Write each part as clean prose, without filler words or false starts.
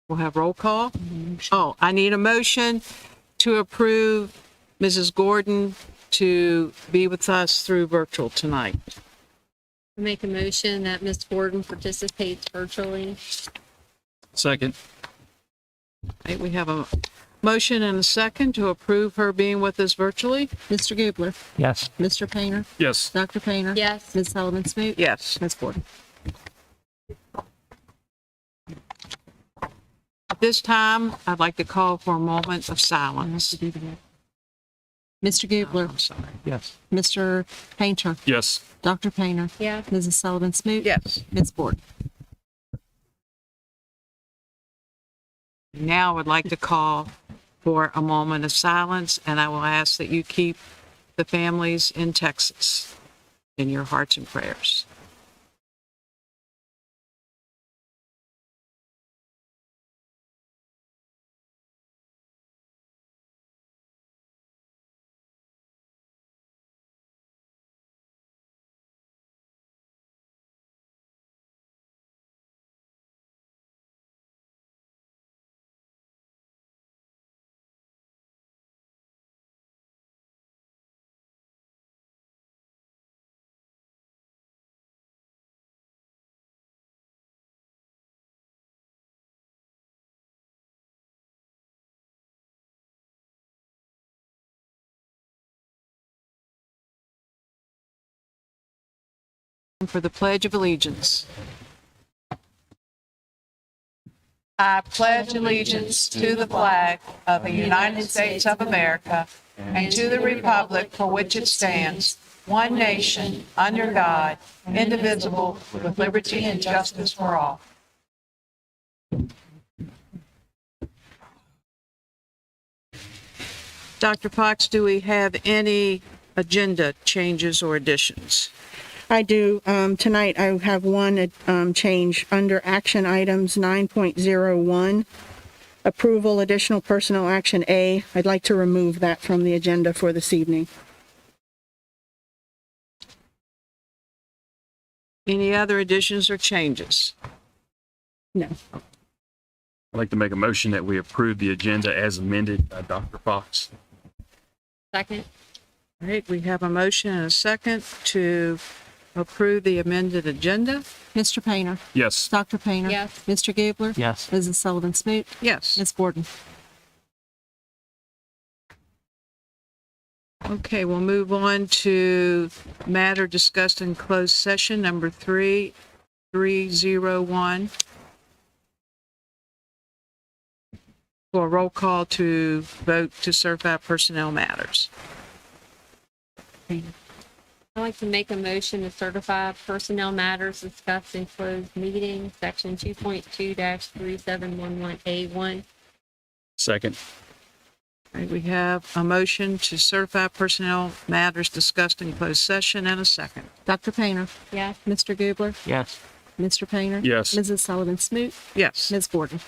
We'll have roll call. Oh, I need a motion to approve Mrs. Gordon to be with us through virtual tonight. Make a motion that Ms. Gordon participates virtually. Second. Okay, we have a motion and a second to approve her being with us virtually. Mr. Gubler. Yes. Mr. Painter. Yes. Dr. Painter. Yes. Ms. Sullivan Smoot. Yes. Ms. Gordon. At this time, I'd like to call for a moment of silence. Mr. Gubler. I'm sorry. Yes. Mr. Painter. Yes. Dr. Painter. Yes. Mrs. Sullivan Smoot. Yes. Ms. Gordon. Now I would like to call for a moment of silence, and I will ask that you keep the families in Texas in your hearts and prayers. For the Pledge of Allegiance. I pledge allegiance to the flag of the United States of America and to the republic for which it stands, one nation, under God, indivisible, with liberty and justice for all. Dr. Fox, do we have any agenda changes or additions? I do. Tonight, I have one change under action items 9.01. Approval additional personnel action A. I'd like to remove that from the agenda for this evening. Any other additions or changes? No. I'd like to make a motion that we approve the agenda as amended by Dr. Fox. Second. All right, we have a motion and a second to approve the amended agenda. Mr. Painter. Yes. Dr. Painter. Yes. Mr. Gubler. Yes. Mrs. Sullivan Smoot. Yes. Ms. Gordon. Okay, we'll move on to matter discussed in closed session, number 3301. For a roll call to vote to certify personnel matters. I'd like to make a motion to certify personnel matters discussed in closed meeting, section 2.2-3711A1. Second. All right, we have a motion to certify personnel matters discussed in closed session and a second. Dr. Painter. Yes. Mr. Gubler. Yes. Mr. Painter. Yes. Mrs. Sullivan Smoot. Yes. Ms. Gordon.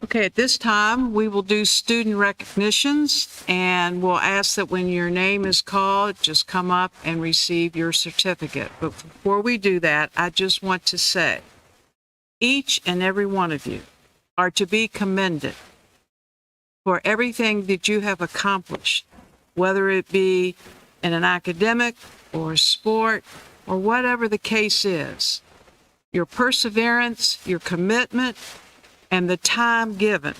Okay, at this time, we will do student recognitions, and we'll ask that when your name is called, just come up and receive your certificate. But before we do that, I just want to say, each and every one of you are to be commended for everything that you have accomplished, whether it be in an academic or a sport or whatever the case is. Your perseverance, your commitment, and the time given.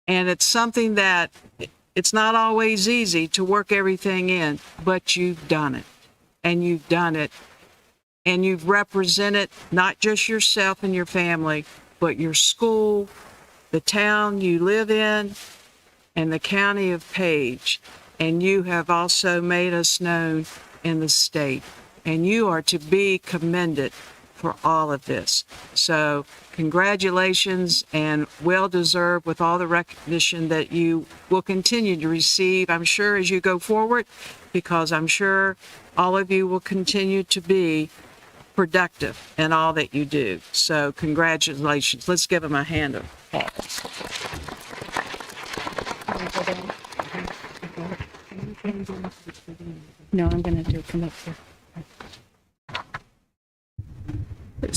And it's something that it's not always easy to work everything in, but you've done it. And you've done it. And you've represented not just yourself and your family, but your school, the town you live in, and the county of Page. And you have also made us known in the state. And you are to be commended for all of this. So congratulations, and well-deserved with all the recognition that you will continue to receive, I'm sure, as you go forward, because I'm sure all of you will continue to be productive in all that you do. So congratulations. Let's give them a hand of applause. No, I'm going to do it from up here.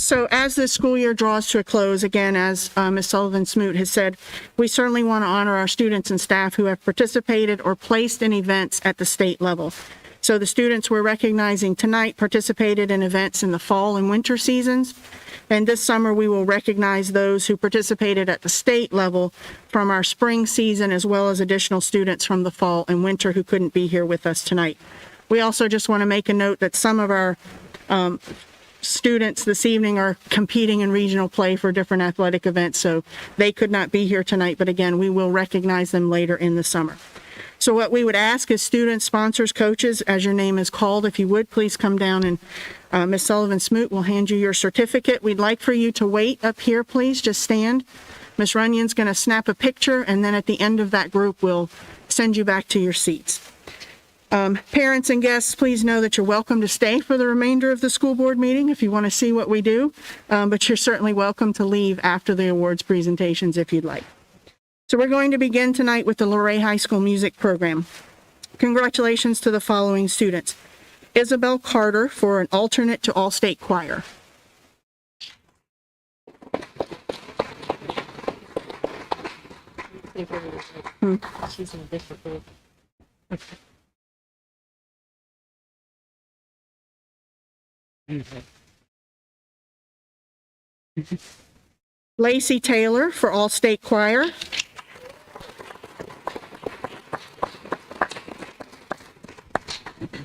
So as the school year draws to a close, again, as Ms. Sullivan-Smoot has said, we certainly want to honor our students and staff who have participated or placed in events at the state level. So the students we're recognizing tonight participated in events in the fall and winter seasons. And this summer, we will recognize those who participated at the state level from our spring season, as well as additional students from the fall and winter who couldn't be here with us tonight. We also just want to make a note that some of our students this evening are competing in regional play for different athletic events, so they could not be here tonight, but again, we will recognize them later in the summer. So what we would ask is students, sponsors, coaches, as your name is called, if you would, please come down and Ms. Sullivan-Smoot will hand you your certificate. We'd like for you to wait up here, please, just stand. Ms. Runyon's going to snap a picture, and then at the end of that group, we'll send you back to your seats. Parents and guests, please know that you're welcome to stay for the remainder of the school board meeting if you want to see what we do, but you're certainly welcome to leave after the awards presentations if you'd like. So we're going to begin tonight with the Luray High School music program. Congratulations to the following students. Isabel Carter for an alternate to all-state choir. She's in a different group. Lacey Taylor for all-state choir.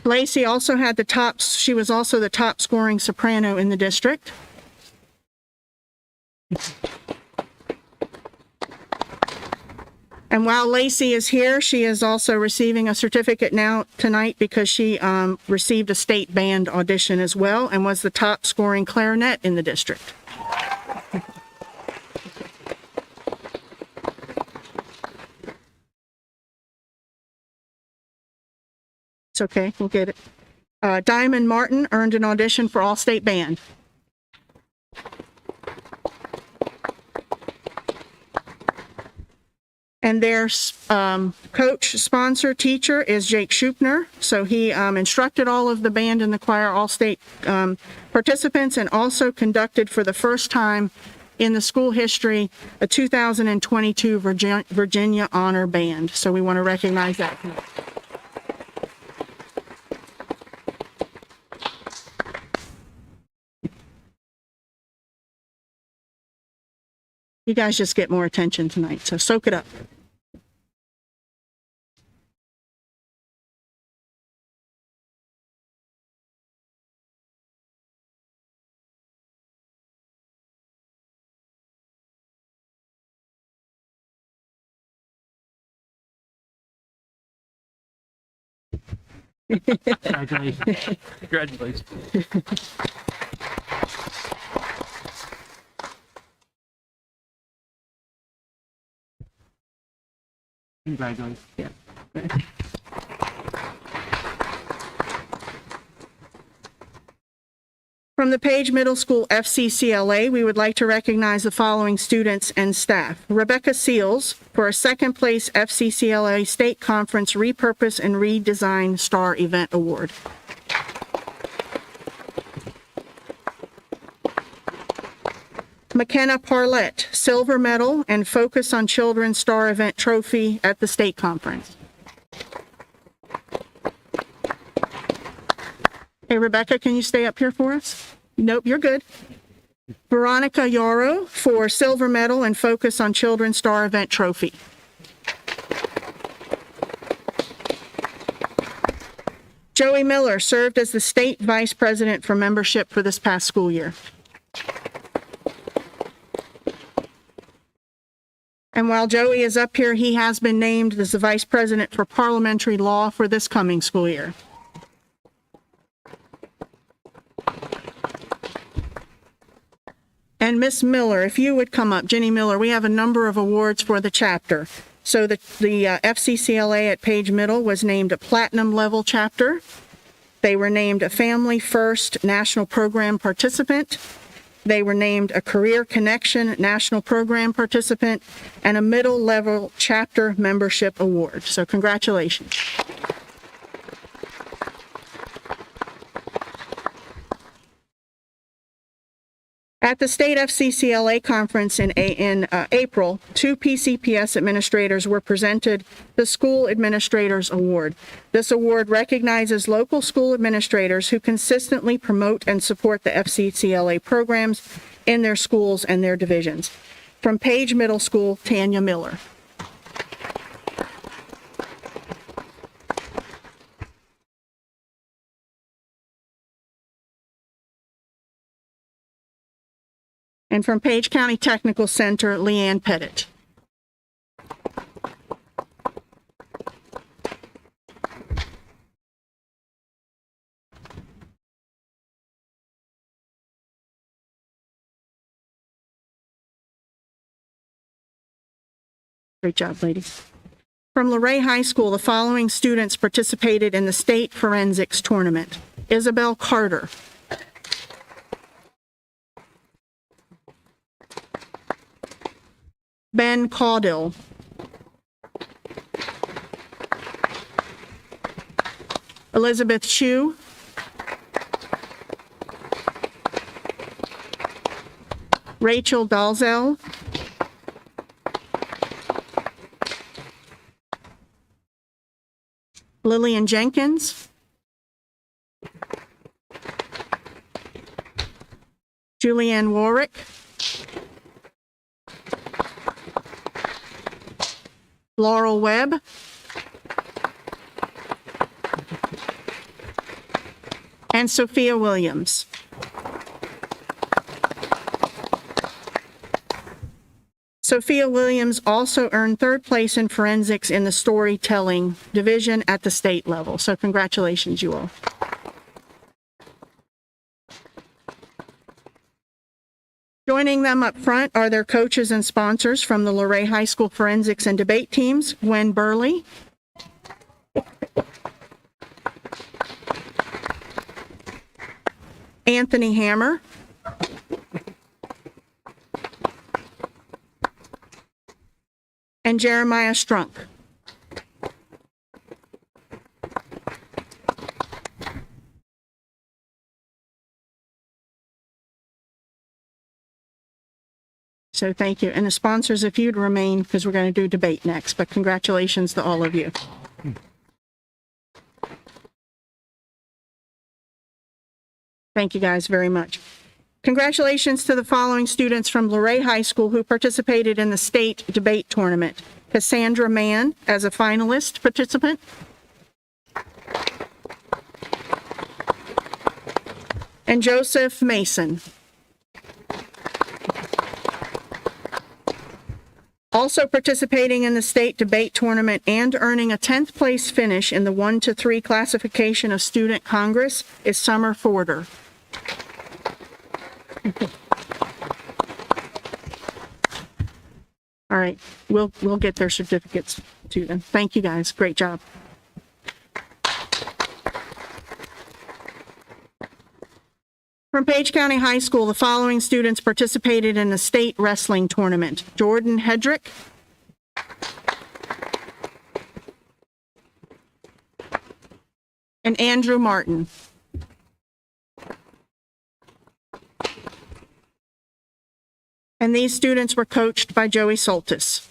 Lacey also had she was also the top scoring soprano in the district. And while Lacey is here, she is also receiving a certificate tonight because she received a state band audition as well and was the top scoring clarinet in the district. It's okay, we'll get it. Diamond Martin earned an audition for all-state band. And their coach, sponsor, teacher is Jake Schupner. So he instructed all of the band and the choir all-state participants and also conducted for the first time in the school history a 2022 Virginia Honor Band. So we want to recognize that. You guys just get more attention tonight, so soak it up. Congratulations. Congratulations. Congratulations. Yeah. From the Page Middle School FCCLA, we would like to recognize the following students and staff. Rebecca Seals for a second place FCCLA State Conference Repurpose and Redesign Star Event Award. McKenna Parlett, silver medal and Focus on Children Star Event Trophy at the state conference. Hey, Rebecca, can you stay up here for us? Nope, you're good. Veronica Yarrow for silver medal and Focus on Children Star Event Trophy. Joey Miller served as the state vice president for membership for this past school year. And while Joey is up here, he has been named as the Vice President for Parliamentary Law for this coming school year. And Miss Miller, if you would come up, Jenny Miller, we have a number of awards for the chapter. So the FCCLA at Page Middle was named a Platinum Level Chapter. They were named a Family First National Program Participant. They were named a Career Connection National Program Participant and a Middle Level Chapter Membership Award. So congratulations. At the state FCCLA conference in April, 2 PCPS administrators were presented the School Administrators Award. This award recognizes local school administrators who consistently promote and support the FCCLA programs in their schools and their divisions. From Page Middle School, Tanya Miller. And from Page County Technical Center, Leanne Pettit. Great job, ladies. From Luray High School, the following students participated in the state forensics tournament. Isabel Carter. Ben Caudill. Elizabeth Chu. Rachel Dalzell. Lillian Jenkins. Julianne Warwick. Laurel Webb. And Sophia Williams. Sophia Williams also earned third place in forensics in the storytelling division at the state level. So congratulations, you all. Joining them up front are their coaches and sponsors from the Luray High School forensics and debate teams, Gwen Burley, Anthony Hammer, and Jeremiah Strunk. So thank you. And the sponsors, if you'd remain, because we're going to do debate next, but congratulations to all of you. Thank you guys very much. Congratulations to the following students from Luray High School who participated in the state debate tournament. Cassandra Mann as a finalist participant. And Joseph Mason. Also participating in the state debate tournament and earning a 10th place finish in the 1 to 3 classification of Student Congress is Summer Forder. All right, we'll get their certificates to them. Thank you guys, great job. From Page County High School, the following students participated in the state wrestling tournament. Jordan Hedrick, and Andrew Martin. And these students were coached by Joey Soltis.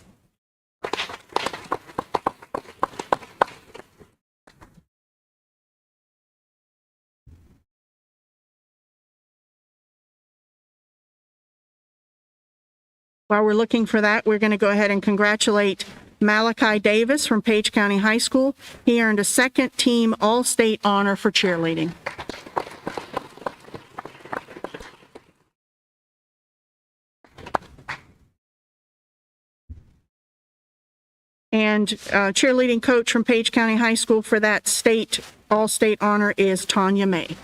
While we're looking for that, we're going to go ahead and congratulate Malachi Davis from Page County High School. He earned a second team All-State honor for cheerleading. And cheerleading coach from Page County High School for that state All-State honor is Tanya May.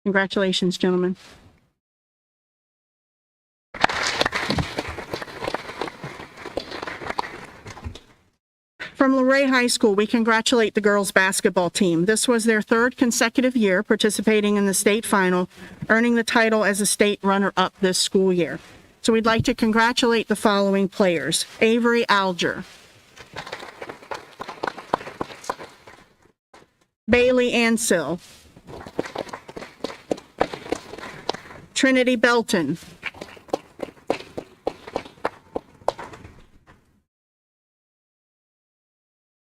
Congratulations, gentlemen. From Luray High School, we congratulate the girls basketball team. This was their third consecutive year participating in the state final, earning the title as a state runner-up this school year. So we'd like to congratulate the following players. Avery Alger. Bailey Ansill, Trinity Belton,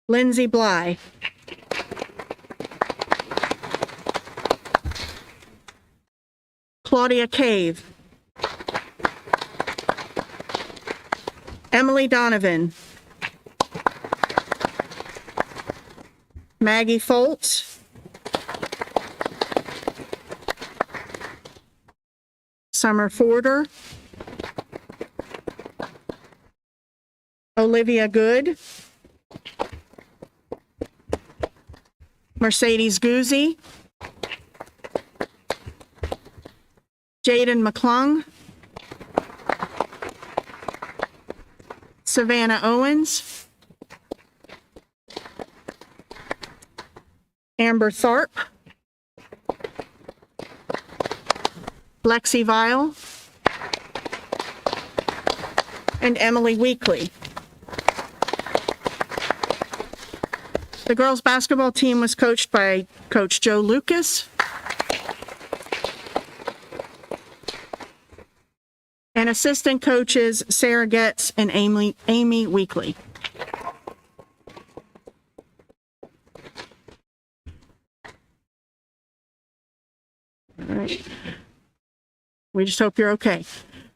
Lindsay Bly, Claudia Cave, Emily Donovan, Maggie Foltz, Summer Forder, Olivia Good, Mercedes Guzzi, Jaden McClung, Savannah Owens, Amber Tharp, Lexi Vile, and Emily Weekly. The girls' basketball team was coached by Coach Joe Lucas. And assistant coaches Sarah Getz and Amy Weekly. All right. We just hope you're okay.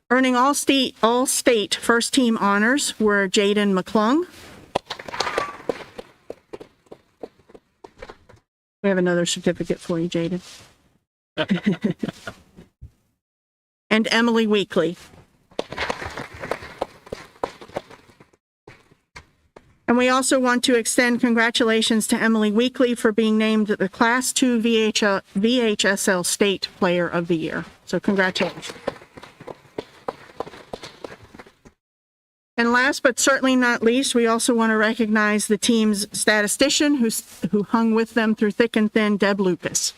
Earning all state first team honors were Jaden McClung. We have another certificate for you, Jaden. And Emily Weekly. And we also want to extend congratulations to Emily Weekly for being named the Class 2 VHSL State Player of the Year. So congratulations. And last but certainly not least, we also want to recognize the team's statistician who hung with them through thick and thin, Deb Lucas.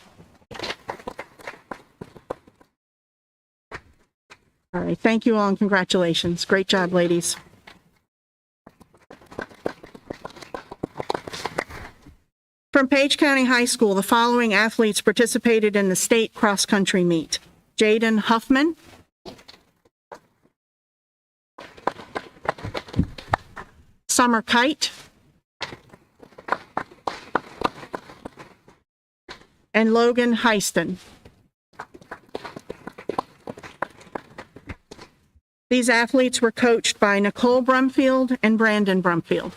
All right, thank you all and congratulations. Great job, ladies. From Page County High School, the following athletes participated in the state cross-country meet. Jaden Huffman, Summer Kite, and Logan Heiston. These athletes were coached by Nicole Brumfield and Brandon Brumfield.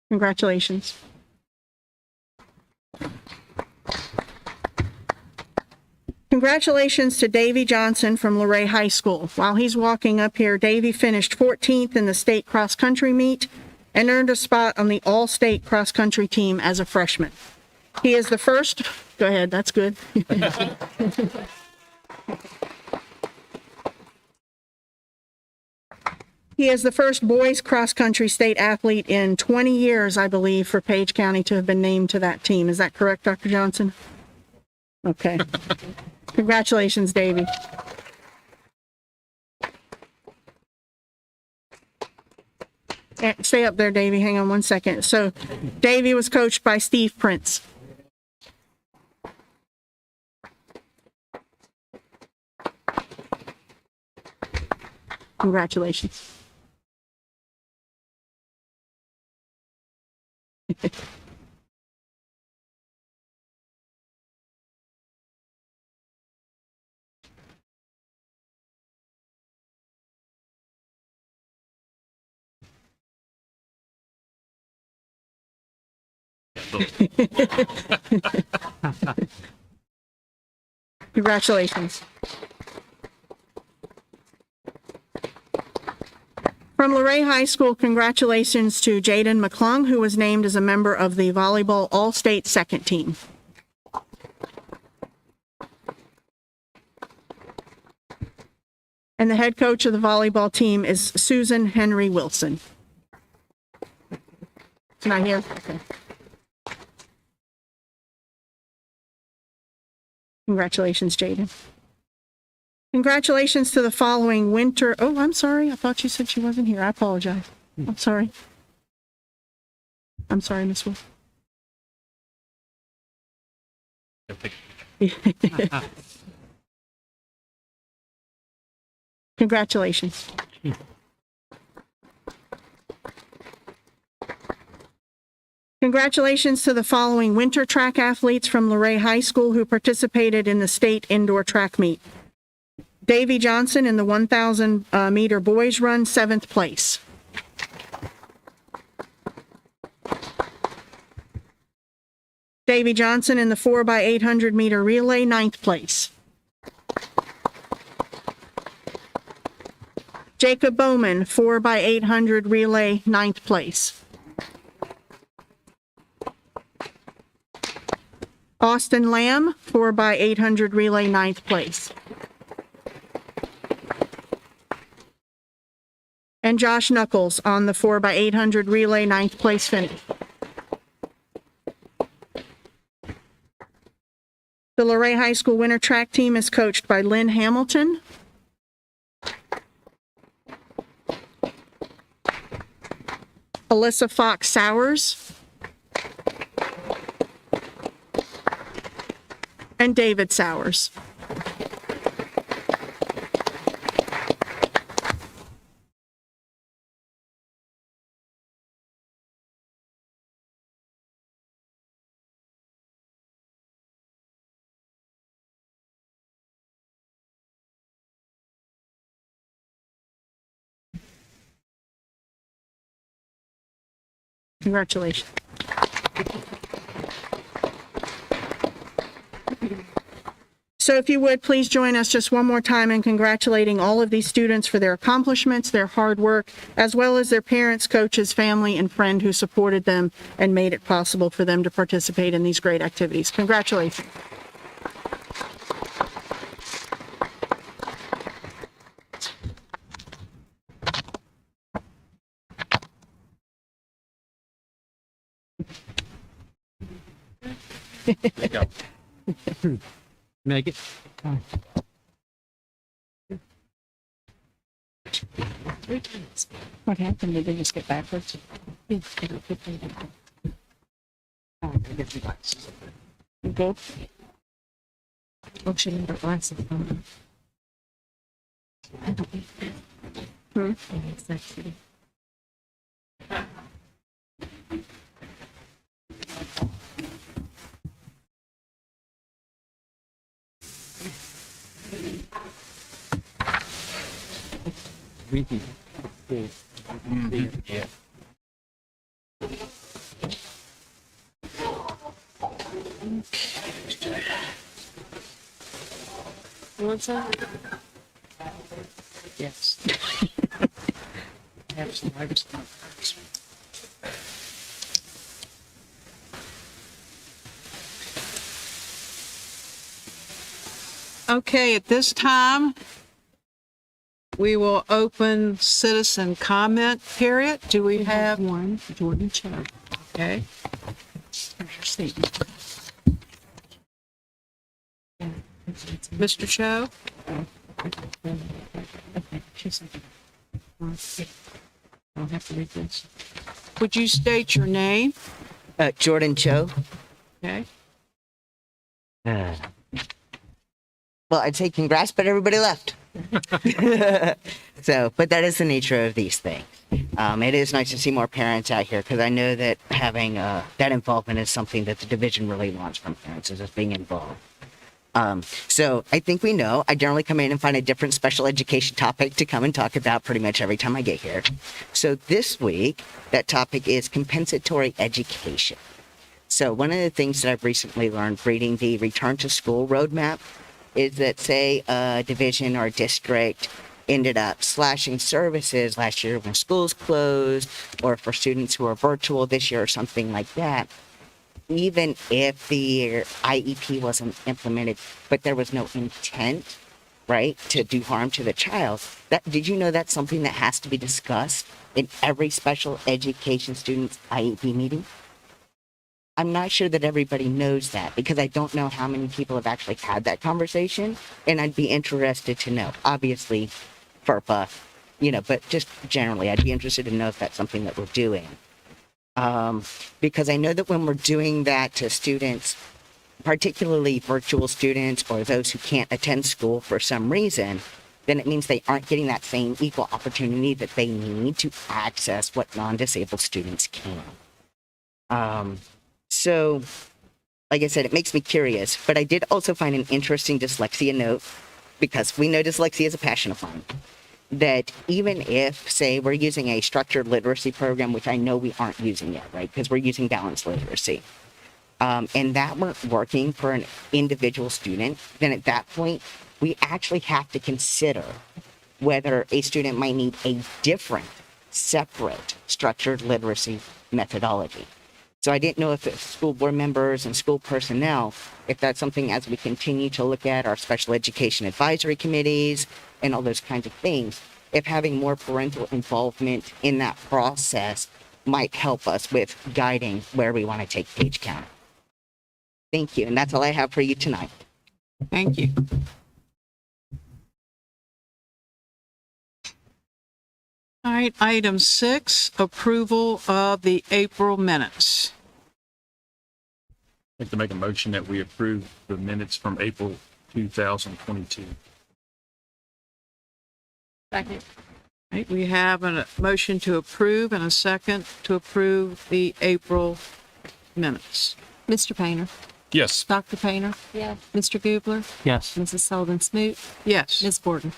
Congratulations. Congratulations to Davy Johnson from Luray High School. While he's walking up here, Davy finished 14th in the state cross-country meet and earned a spot on the all-state cross-country team as a freshman. He is the first, go ahead, that's good. He is the first boys cross-country state athlete in 20 years, I believe, for Page County to have been named to that team. Is that correct, Dr. Johnson? Okay. Congratulations, Davey. Stay up there, Davey. Hang on one second. So, Davey was coached by Steve Prince. Congratulations. Congratulations. From Luray High School, congratulations to Jaden McClung, who was named as a member of the volleyball all-state second team. And the head coach of the volleyball team is Susan Henry Wilson. Not here? Okay. Congratulations, Jaden. Congratulations to the following winter, oh, I'm sorry, I thought you said she wasn't here, I apologize. I'm sorry. I'm sorry, Miss Wolf. Congratulations. Congratulations to the following winter track athletes from Luray High School who participated in the state indoor track meet. Davy Johnson in the 1,000 meter boys run, 7th place. Davy Johnson in the 4x800 meter relay, 9th place. Jacob Bowman, 4x800 relay, 9th place. Austin Lamb, 4x800 relay, 9th place. And Josh Knuckles on the 4x800 relay, 9th place finish. The Luray High School winter track team is coached by Lynn Hamilton. Alyssa Fox Sowers. And David Sowers. Congratulations. So if you would, please join us just one more time in congratulating all of these students for their accomplishments, their hard work, as well as their parents, coaches, family, and friend who supported them and made it possible for them to participate in these great activities. Congratulations. Make it. What happened? Did they just get backwards? You good? Oh, she never glasses on. I don't need that. Sexy. Yeah. You want some? Yes. I have some items. Okay, at this time, we will open citizen comment period. Do we have one, Jordan Cho. Okay. There's your statement. Mr. Cho? Okay, she's like, I'll have to read this. Would you state your name? Jordan Cho. Okay. Well, I'd say congrats, but everybody left. So, but that is the nature of these things. It is nice to see more parents out here because I know that having that involvement is something that the division really wants from parents, is just being involved. So I think we know I generally come in and find a different special education topic to come and talk about pretty much every time I get here. So this week, that topic is compensatory education. So one of the things that I've recently learned reading the Return to School roadmap is that, say, a division or a district ended up slashing services last year when schools closed, or for students who are virtual this year or something like that, even if the IEP wasn't implemented, but there was no intent, right, to do harm to the child, that, did you know that's something that has to be discussed in every special education student's IEP meeting? I'm not sure that everybody knows that because I don't know how many people have actually had that conversation, and I'd be interested to know. Obviously, FERPA, but just generally, I'd be interested to know if that's something that we're doing. Because I know that when we're doing that to students, particularly virtual students or those who can't attend school for some reason, then it means they aren't getting that same equal opportunity that they need to access what non-disabled students can. So, like I said, it makes me curious, but I did also find an interesting dyslexia note, because we know dyslexia is a passion of mine, that even if, say, we're using a structured literacy program, which I know we aren't using yet, right, because we're using balanced literacy, and that weren't working for an individual student, then at that point, we actually have to consider whether a student might need a different, separate structured literacy methodology. So I didn't know if it's school board members and school personnel, if that's something as we continue to look at our special education advisory committees and all those kinds of things, if having more parental involvement in that process might help us with guiding where we want to take page count. Thank you. And that's all I have for you tonight. Thank you. All right, item 6, approval of the April minutes. I'd like to make a motion that we approve the minutes from April 2022. Second. All right, we have a motion to approve and a second to approve the April minutes. Mr. Painter, Yes. Dr. Painter, Yes. Mr. Gubler, Yes. Mrs. Sullivan Smoot, Yes. Ms. Borden.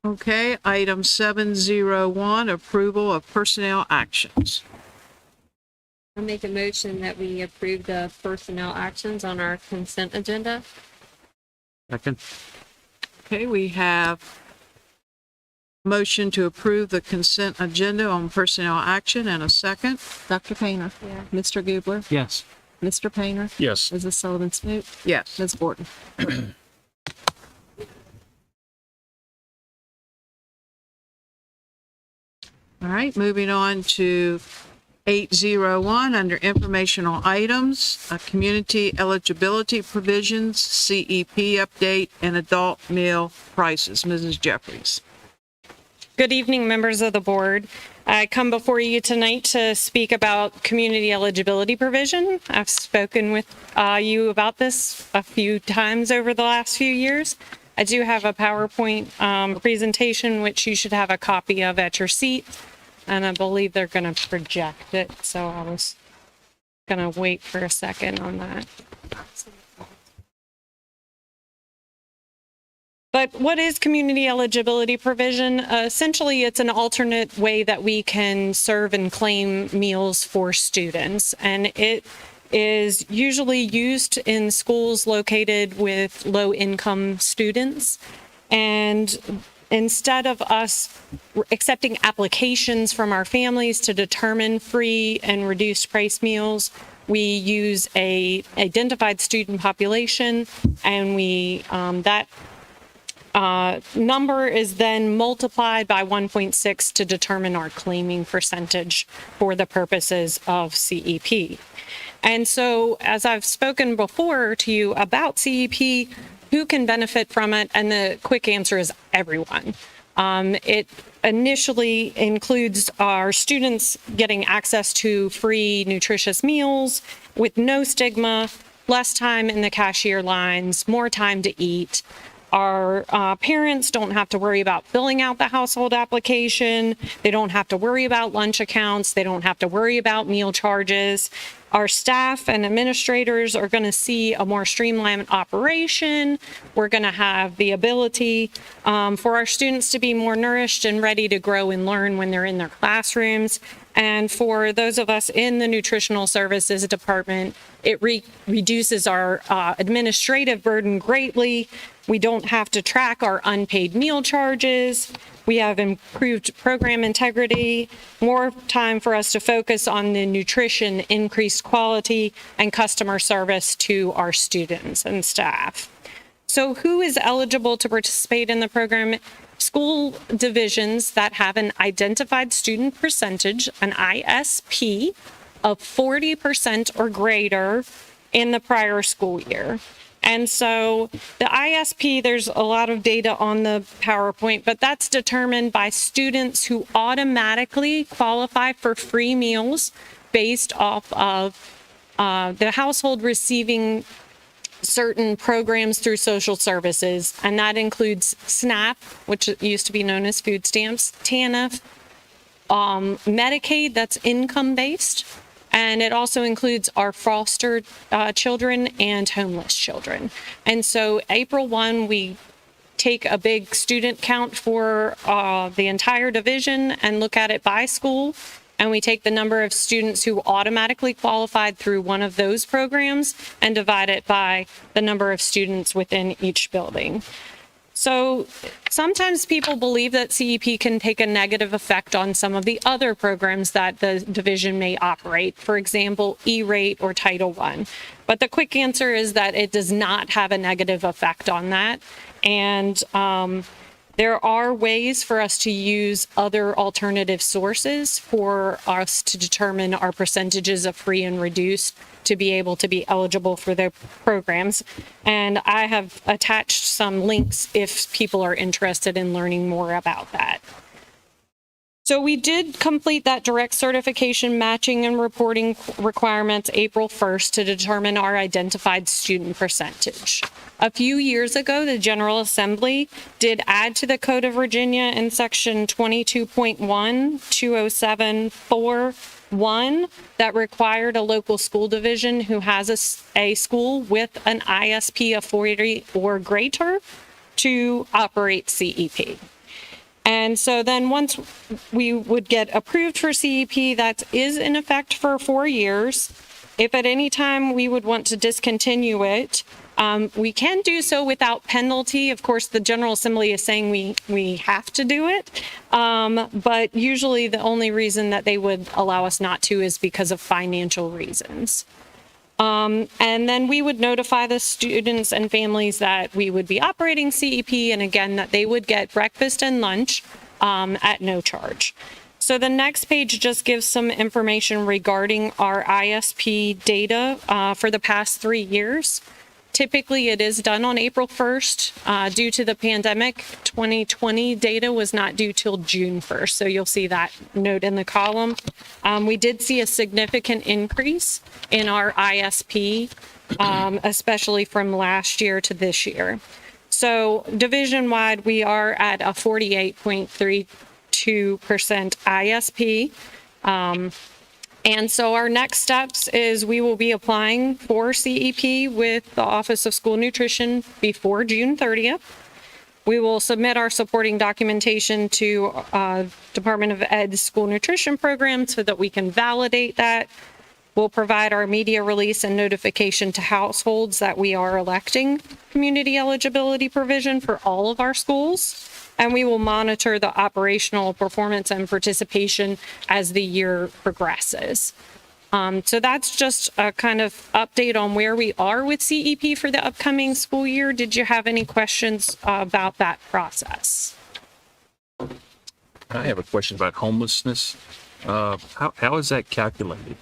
Okay, item 701, approval of personnel actions. I'll make a motion that we approve the personnel actions on our consent agenda. Second. Okay, we have motion to approve the consent agenda on personnel action and a second. Dr. Painter, Yeah. Mr. Gubler, Yes. Mr. Painter, Yes. Mrs. Sullivan Smoot, Yes. Ms. Borden. All right, moving on to 801, under informational items, community eligibility provisions, CEP update, and adult meal prices. Mrs. Jeffries. Good evening, members of the board. I come before you tonight to speak about community eligibility provision. I've spoken with you about this a few times over the last few years. I do have a PowerPoint presentation, which you should have a copy of at your seat. And I believe they're going to project it, so I was going to wait for a second on that. But what is community eligibility provision? Essentially, it's an alternate way that we can serve and claim meals for students. And it is usually used in schools located with low-income students. And instead of us accepting applications from our families to determine free and reduced price meals, we use a identified student population, and that number is then multiplied by 1.6 to determine our claiming percentage for the purposes of CEP. And so, as I've spoken before to you about CEP, who can benefit from it? And the quick answer is everyone. It initially includes our students getting access to free, nutritious meals with no stigma, less time in the cashier lines, more time to eat. Our parents don't have to worry about filling out the household application. They don't have to worry about lunch accounts. They don't have to worry about meal charges. Our staff and administrators are going to see a more streamlined operation. We're going to have the ability for our students to be more nourished and ready to grow and learn when they're in their classrooms. And for those of us in the nutritional services department, it reduces our administrative burden greatly. We don't have to track our unpaid meal charges. We have improved program integrity, more time for us to focus on the nutrition, increased quality, and customer service to our students and staff. So who is eligible to participate in the program? school divisions that have an identified student percentage, an ISP, of 40% or greater in the prior school year. And so the ISP, there's a lot of data on the PowerPoint, but that's determined by students who automatically qualify for free meals based off of the household receiving certain programs through social services, and that includes SNAP, which used to be known as food stamps, TANF, Medicaid, that's income-based, and it also includes our foster children and homeless children. And so April 1, we take a big student count for the entire division and look at it by school. And we take the number of students who automatically qualified through one of those programs and divide it by the number of students within each building. So sometimes people believe that CEP can take a negative effect on some of the other programs that the division may operate, for example, E-rate or Title I. But the quick answer is that it does not have a negative effect on that. And there are ways for us to use other alternative sources for us to determine our percentages of free and reduced to be able to be eligible for their programs. And I have attached some links if people are interested in learning more about that. So we did complete that direct certification matching and reporting requirements April 1st to determine our identified student percentage. A few years ago, the General Assembly did add to the Code of Virginia in section 22.1, 207.4.1 that required a local school division who has a school with an ISP of 40 or greater to operate CEP. And so then once we would get approved for CEP, that is in effect for 4 years. If at any time we would want to discontinue it, we can do so without penalty. Of course, the General Assembly is saying we have to do it. But usually the only reason that they would allow us not to is because of financial reasons. And then we would notify the students and families that we would be operating CEP, and again, that they would get breakfast and lunch at no charge. So the next page just gives some information regarding our ISP data for the past 3 years. Typically, it is done on April 1st. Due to the pandemic, 2020 data was not due till June 1st. So you'll see that note in the column. We did see a significant increase in our ISP, especially from last year to this year. So division-wide, we are at a 48.32% ISP. And so our next steps is we will be applying for CEP with the Office of School Nutrition before June 30th. We will submit our supporting documentation to Department of Ed's school nutrition program so that we can validate that. We'll provide our media release and notification to households that we are electing community eligibility provision for all of our schools. And we will monitor the operational performance and participation as the year progresses. So that's just a kind of update on where we are with CEP for the upcoming school year. Did you have any questions about that process? I have a question about homelessness. How is that calculated?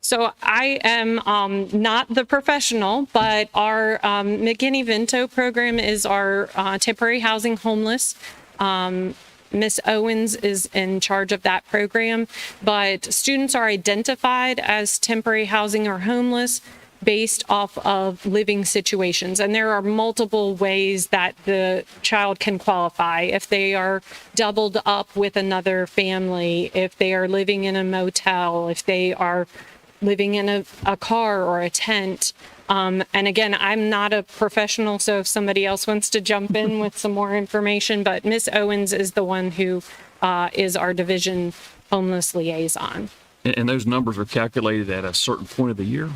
So I am not the professional, but our McKinney-Vento program is our temporary housing homeless. Ms. Owens is in charge of that program, but students are identified as temporary housing or homeless based off of living situations. And there are multiple ways that the child can qualify. If they are doubled up with another family, if they are living in a motel, if they are living in a car or a tent. And again, I'm not a professional, so if somebody else wants to jump in with some more information, but Ms. Owens is the one who is our division homeless liaison. And those numbers are calculated at a certain point of the year?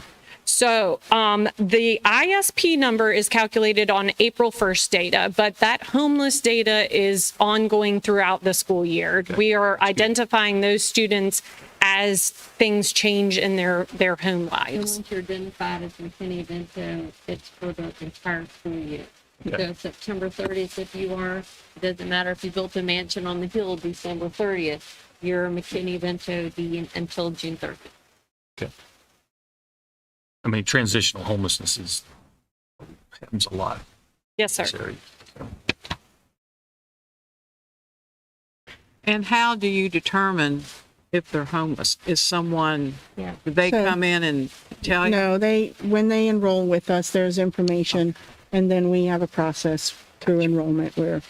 So the ISP number is calculated on April 1st data, but that homeless data is ongoing throughout the school year. Okay. We are identifying those students as things change in their home And lives. once you're identified as McKinney-Vento, it's for the entire school year. So September 30th, if you are, it doesn't matter if you built a mansion on the hill December 30th, your McKinney-Vento would be until June 30th. Okay. I mean, transitional homelessness happens a lot Yes, sir. in this area. And how do you determine if they're homeless? Is someone, Yeah. do they So- come in and tell you? No, when they enroll with us, there's information, and then we have a process through enrollment where,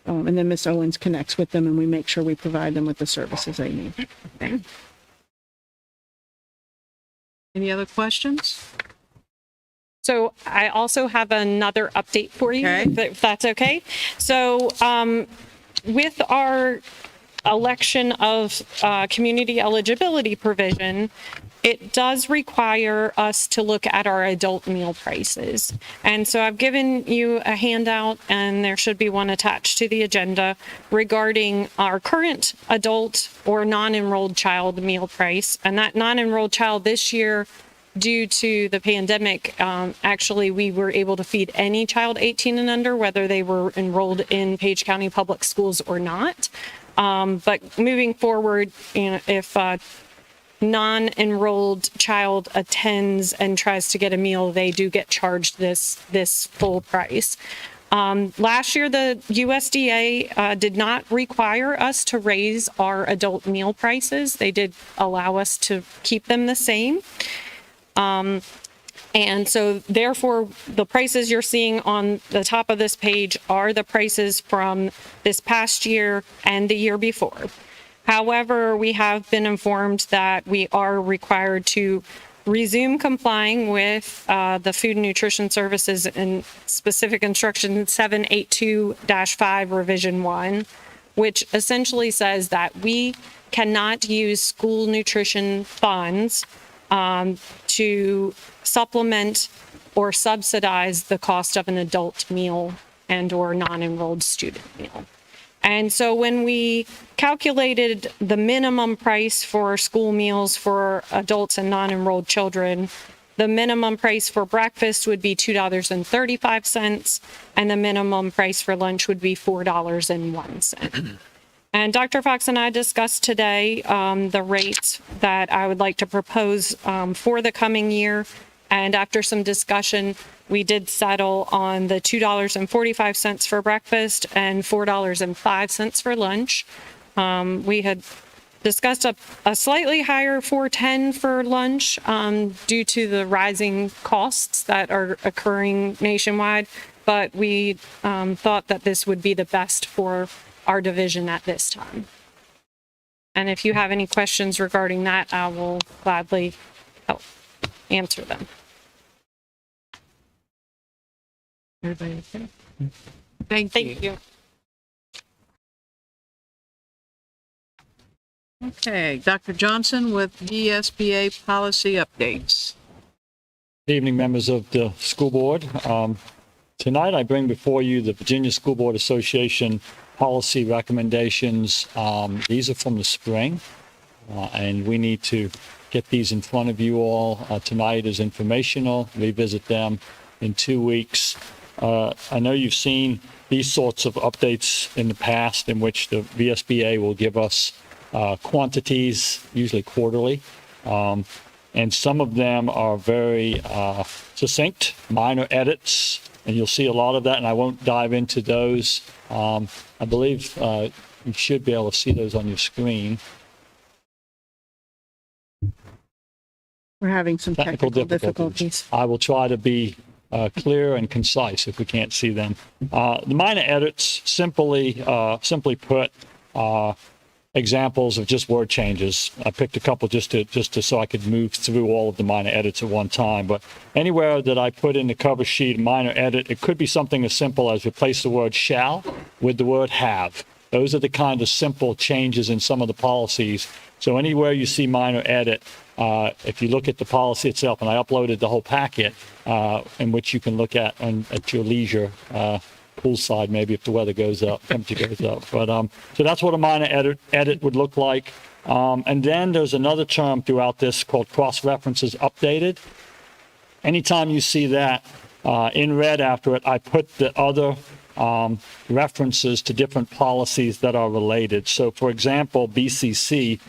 and then Miss Owens connects with them, and we make sure we provide them with the services they need. Any other questions? So I also have another update for you, Okay. if that's okay. So with our election of community eligibility provision, it does require us to look at our adult meal prices. And so I've given you a handout, and there should be one attached to the agenda regarding our current adult or non-enrolled child meal price. And that non-enrolled child this year, due to the pandemic, actually, we were able to feed any child 18 and under, whether they were enrolled in Page County Public Schools or not. But moving forward, if a non-enrolled child attends and tries to get a meal, they do get charged this full price. Last year, the USDA did not require us to raise our adult meal prices. They did allow us to keep them the same. And so therefore, the prices you're seeing on the top of this page are the prices from this past year and the year before. However, we have been informed that we are required to resume complying with the Food and Nutrition Services and specific instruction 782-5 revision 1, which essentially says that we cannot use school nutrition funds to supplement or subsidize the cost of an adult meal and or non-enrolled student meal. And so when we calculated the minimum price for school meals for adults and non-enrolled children, the minimum price for breakfast would be $2.35, and the minimum price for lunch would be $4.01. And Dr. Fox and I discussed today the rates that I would like to propose for the coming year. And after some discussion, we did settle on the $2.45 for breakfast and $4.05 for lunch. We had discussed a slightly higher $4.10 for lunch due to the rising costs that are occurring nationwide, but we thought that this would be the best for our division at this time. And if you have any questions regarding that, I will gladly help answer them. Everybody okay? Thank you. Thank you. Okay, Dr. Johnson with VSBA policy updates. Good evening, members of the school board. Tonight, I bring before you the Virginia School Board Association policy recommendations. These are from the spring, and we need to get these in front of you all. Tonight is informational. Revisit them in 2 weeks. I know you've seen these sorts of updates in the past in which the VSBA will give us quantities, usually quarterly. And some of them are very succinct, minor edits, and you'll see a lot of that, and I won't dive into those. I believe you should be able to see those on your screen. We're having some technical difficulties. I will try to be clear and concise if we can't see them. The minor edits, simply put, examples of just word changes. I picked a couple just to so I could move through all of the minor edits at one time. But anywhere that I put in the cover sheet minor edit, it could be something as simple as replace the word shall with the word have. Those are the kind of simple changes in some of the policies. So anywhere you see minor edit, if you look at the policy itself, and I uploaded the whole packet in which you can look at at your leisure, poolside maybe if the weather goes up, temperature goes up. But so that's what a minor edit would look like. And then there's another term throughout this called cross-references updated. Anytime you see that, In red after it, I put the other references to different policies that are related. So for example, BCC,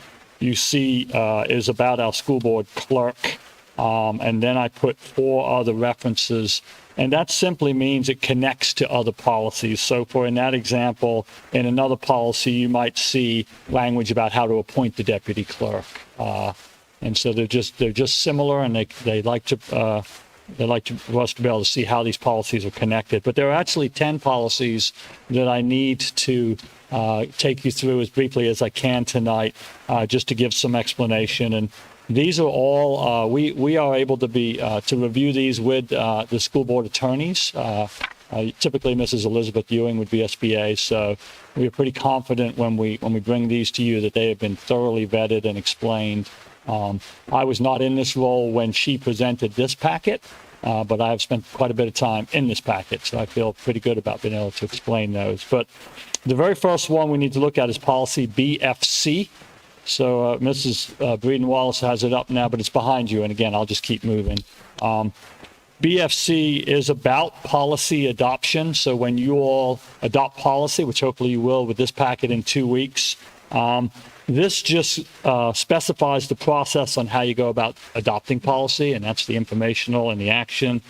you see, is about our school board clerk. And then I put 4 other references, and that simply means it connects to other policies. So for in that example, in another policy, you might see language about how to appoint the deputy clerk. And so they're just similar, and they like to for us to be able to see how these policies are connected. But there are actually 10 policies that I need to take you through as briefly as I can tonight, just to give some explanation. And these are all, we are able to to review these with the school board attorneys. Typically, Mrs. Elizabeth Ewing would be SBA, so we are pretty confident when we bring these to you that they have been thoroughly vetted and explained. I was not in this role when she presented this packet, but I have spent quite a bit of time in this packet, so I feel pretty good about being able to explain those. But the very first one we need to look at is policy BFC. So Mrs. Breeden-Wallace has it up now, but it's behind you, and again, I'll just keep moving. BFC is about policy adoption. So when you all adopt policy, which hopefully you will with this packet in 2 weeks, this just specifies the process on how you go about adopting policy, and that's the informational and the action.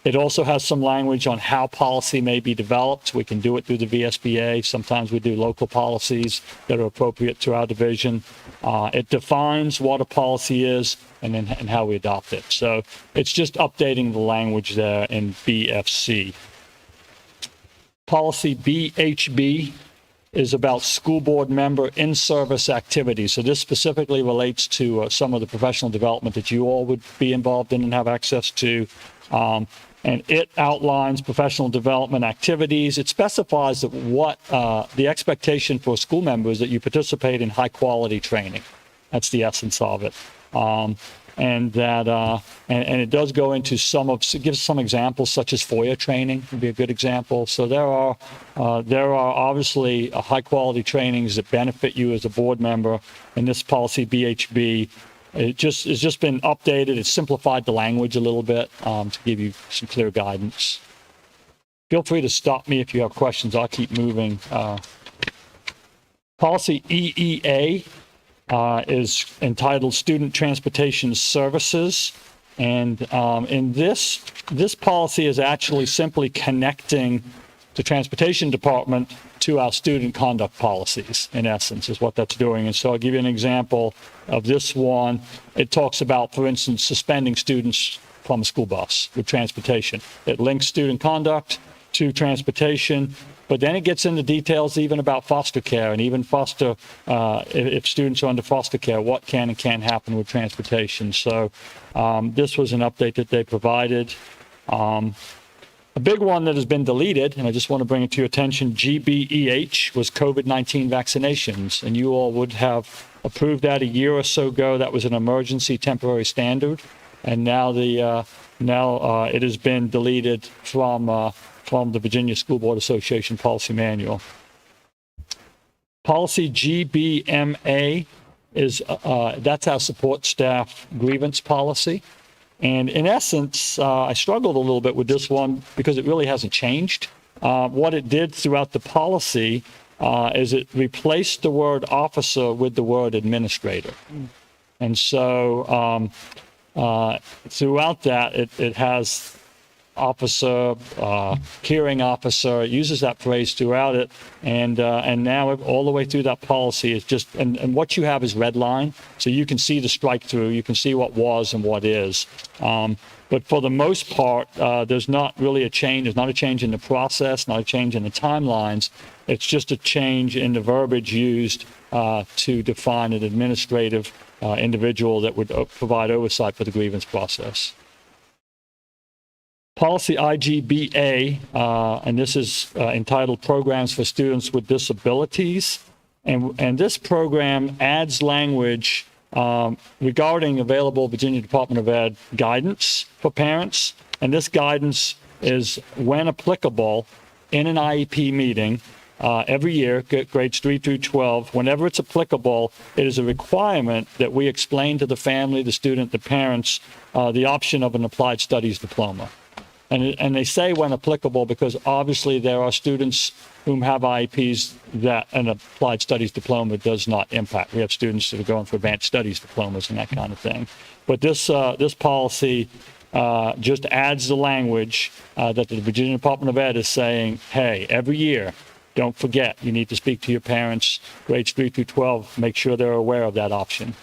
It also has some language on how policy may be developed. We can do it through the VSBA. Sometimes we do local policies that are appropriate to our division. It defines what a policy is and how we adopt it. So it's just updating the language there in BFC. Policy BHB is about school board member in-service activities. So this specifically relates to some of the professional development that you all would be involved in and have access to. And it outlines professional development activities. It specifies that what the expectation for school members that you participate in high-quality training. That's the essence of it. And that and it does go into it gives some examples, such as FOIA training would be a good example. So there are obviously high-quality trainings that benefit you as a board member. In this policy BHB, it's just been updated. It's simplified the language a little bit to give you some clear guidance. Feel free to stop me if you have questions. I'll keep moving. Policy EEA is entitled Student Transportation Services. And in this policy is actually simply connecting the transportation department to our student conduct policies, in essence, is what that's doing. And so I'll give you an example of this one. It talks about, for instance, suspending students from a school bus with transportation. It links student conduct to transportation, but then it gets into details even about foster care, and even foster, if students are under foster care, what can and can't happen with transportation. So this was an update that they provided. A big one that has been deleted, and I just want to bring it to your attention, GBEH, was COVID-19 vaccinations. And you all would have approved that a year or so ago. That was an emergency temporary standard. And now it has been deleted from the Virginia School Board Association Policy Manual. Policy GBMA is, that's our support staff grievance policy. And in essence, I struggled a little bit with this one because it really hasn't changed. What it did throughout the policy is it replaced the word officer with the word administrator. And so throughout that, it has officer, hearing officer. It uses that phrase throughout it, and now all the way through that policy is just, and what you have is red line, so you can see the strike through, you can see what was and what is. But for the most part, there's not really a change. There's not a change in the process, not a change in the timelines. It's just a change in the verbiage used to define an administrative individual that would provide oversight for the grievance process. Policy IGBA, and this is entitled Programs for Students with Disabilities. And this program adds language regarding available Virginia Department of Ed guidance for parents. And this guidance is, when applicable, in an IEP meeting every year, grades 3 through 12, whenever it's applicable, it is a requirement that we explain to the family, the student, the parents, the option of an applied studies diploma. and they say when applicable because obviously there are students whom have IEPs that an applied studies diploma does not impact. We have students that are going for advanced studies diplomas and that kind of thing. But this policy just adds the language that the Virginia Department of Ed is saying, hey, every year, don't forget, you need to speak to your parents, grades 3 through 12, make sure they're aware of that option.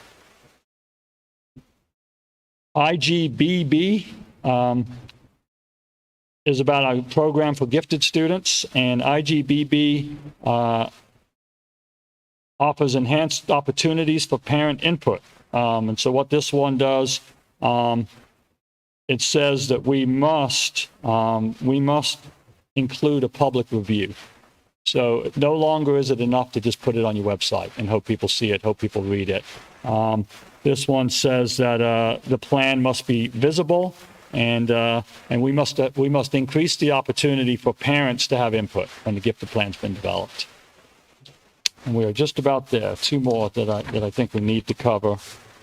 IGBB is about a program for gifted students, and IGBB offers enhanced opportunities for parent input. And so what this one does, it says that we must include a public review. So no longer is it enough to just put it on your website and hope people see it, hope people read it. This one says that the plan must be visible, and we must increase the opportunity for parents to have input when the gifted plan's been developed. And we are just about there. Two more that I think we need to cover.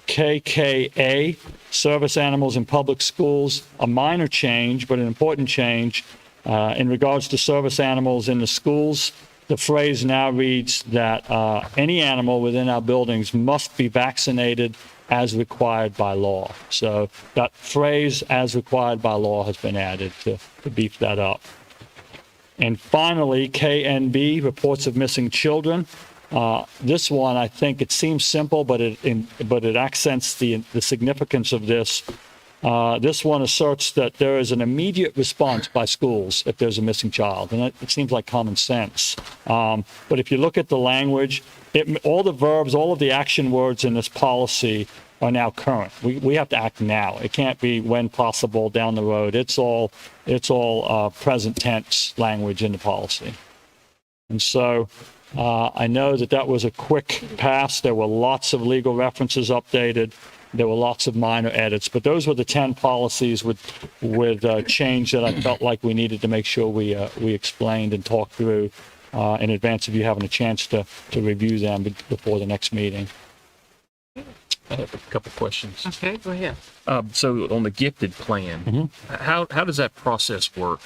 KKA, service animals in public schools, a minor change, but an important change. In regards to service animals in the schools, the phrase now reads that any animal within our buildings must be vaccinated as required by law. So that phrase, as required by law, has been added to beef that up. And finally, KNB, reports of missing children. This one, I think it seems simple, but it accents the significance of this. This one asserts that there is an immediate response by schools if there's a missing child, and it seems like common sense. But if you look at the language, all the verbs, all of the action words in this policy are now current. We have to act now. It can't be when possible down the road. It's all present tense language in the policy. And so I know that was a quick pass. There were lots of legal references updated. There were lots of minor edits, but those were the 10 policies with change that I felt like we needed to make sure we explained and talked through in advance of you having a chance to review them before the next meeting. I have a couple questions. Okay, go ahead. So on the gifted plan, how does that process work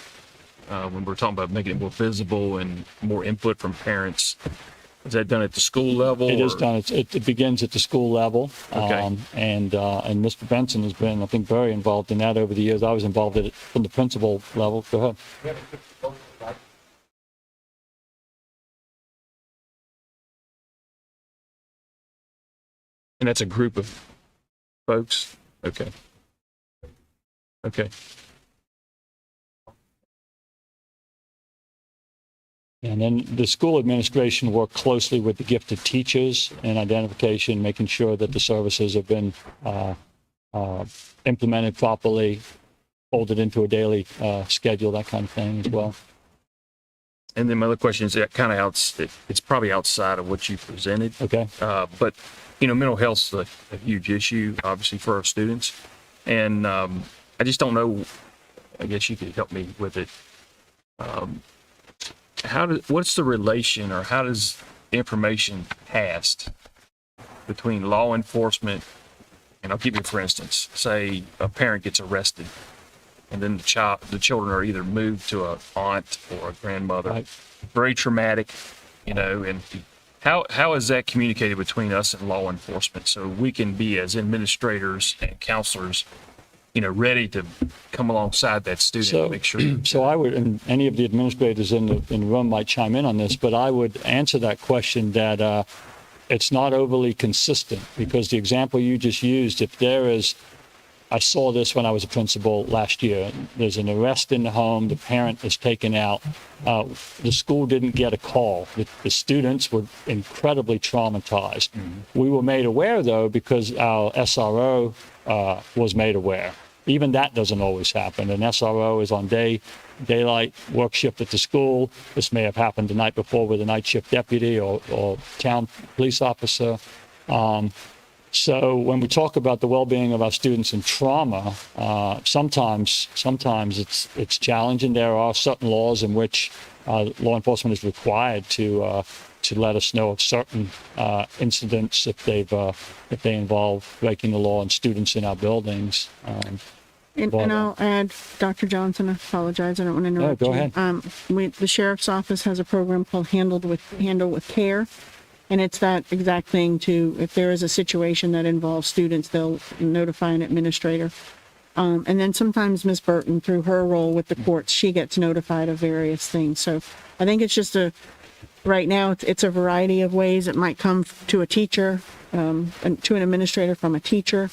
when we're talking about making it more visible and more input from parents? Is that done at the school level? It is done. It begins at the school level. Okay. And Mr. Benson has been, I think, very involved in that over the years. I was involved in it from the principal level. Go ahead. And that's a group of folks? Okay. Okay. And then the school administration worked closely with the gifted teachers in identification, making sure that the services have been implemented properly, folded into a daily schedule, that kind of thing as well. And then my other question is kind of it's probably outside of what you presented. Okay. But, mental health's a huge issue, obviously, for our students. And I just don't know, I guess you could help me with it. What's the relation, or how does information passed between law enforcement, and I'll give you for instance, say a parent gets arrested, and then the children are either moved to an aunt or a grandmother, Right. very traumatic, and how is that communicated between us and law enforcement so we can be, as administrators and counselors, ready to come alongside that student and make sure. So I would, and any of the administrators in the room might chime in on this, but I would answer that question that it's not overly consistent, because the example you just used, if there is, I saw this when I was a principal last year, there's an arrest in the home, the parent is taken out, the school didn't get a call. The students were incredibly traumatized. Mm-hmm. We were made aware, though, because our SRO was made aware. Even that doesn't always happen. An SRO is on daylight work shift at the school. This may have happened the night before with a night shift deputy or town police officer. So when we talk about the well-being of our students in trauma, sometimes it's challenging. There are certain laws in which law enforcement is required to let us know of certain incidents if they involve breaking the law and students in our buildings. And I'll add, Dr. Johnson, I apologize, I don't want to interrupt go you. ahead. The sheriff's office has a program called Handle with Care. And it's that exact thing to, if there is a situation that involves students, they'll notify an administrator. And then sometimes Ms. Burton, through her role with the courts, she gets notified of various things. So I think it's just right now, it's a variety of ways. It might come to a teacher, and to an administrator from a teacher.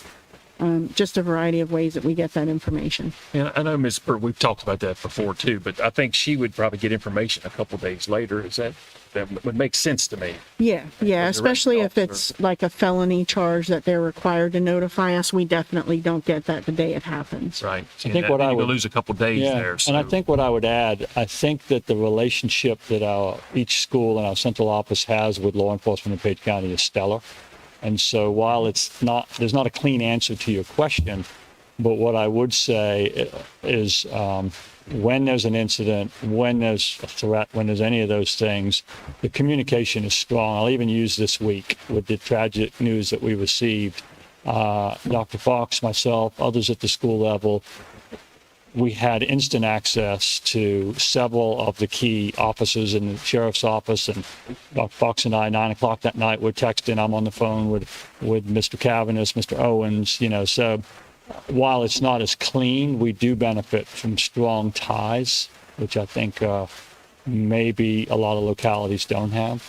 Just a variety of ways that we get that information. And I know Ms. Burt, we've talked about that before too, but I think she would probably get information a couple days later. That would make sense to me. Yeah, As a especially if arresting it's like a felony charge that they're required to notify us. We definitely don't get that the day it happens. Right. I think what I would lose a couple days there. And I so- think what I would add, I think that the relationship that each school and our central office has with law enforcement in Page County is stellar. And so while there's not a clean answer to your question, but what I would say is when there's an incident, when there's a threat, when there's any of those things, the communication is strong. I'll even use this week with the tragic news that we received. Dr. Fox, myself, others at the school level, we had instant access to several of the key officers in the sheriff's office, and Dr. Fox and I, 9 o'clock that night, we're texting. I'm on the phone with Mr. Cavanis, Mr. Owens, so while it's not as clean, we do benefit from strong ties, which I think maybe a lot of localities don't have.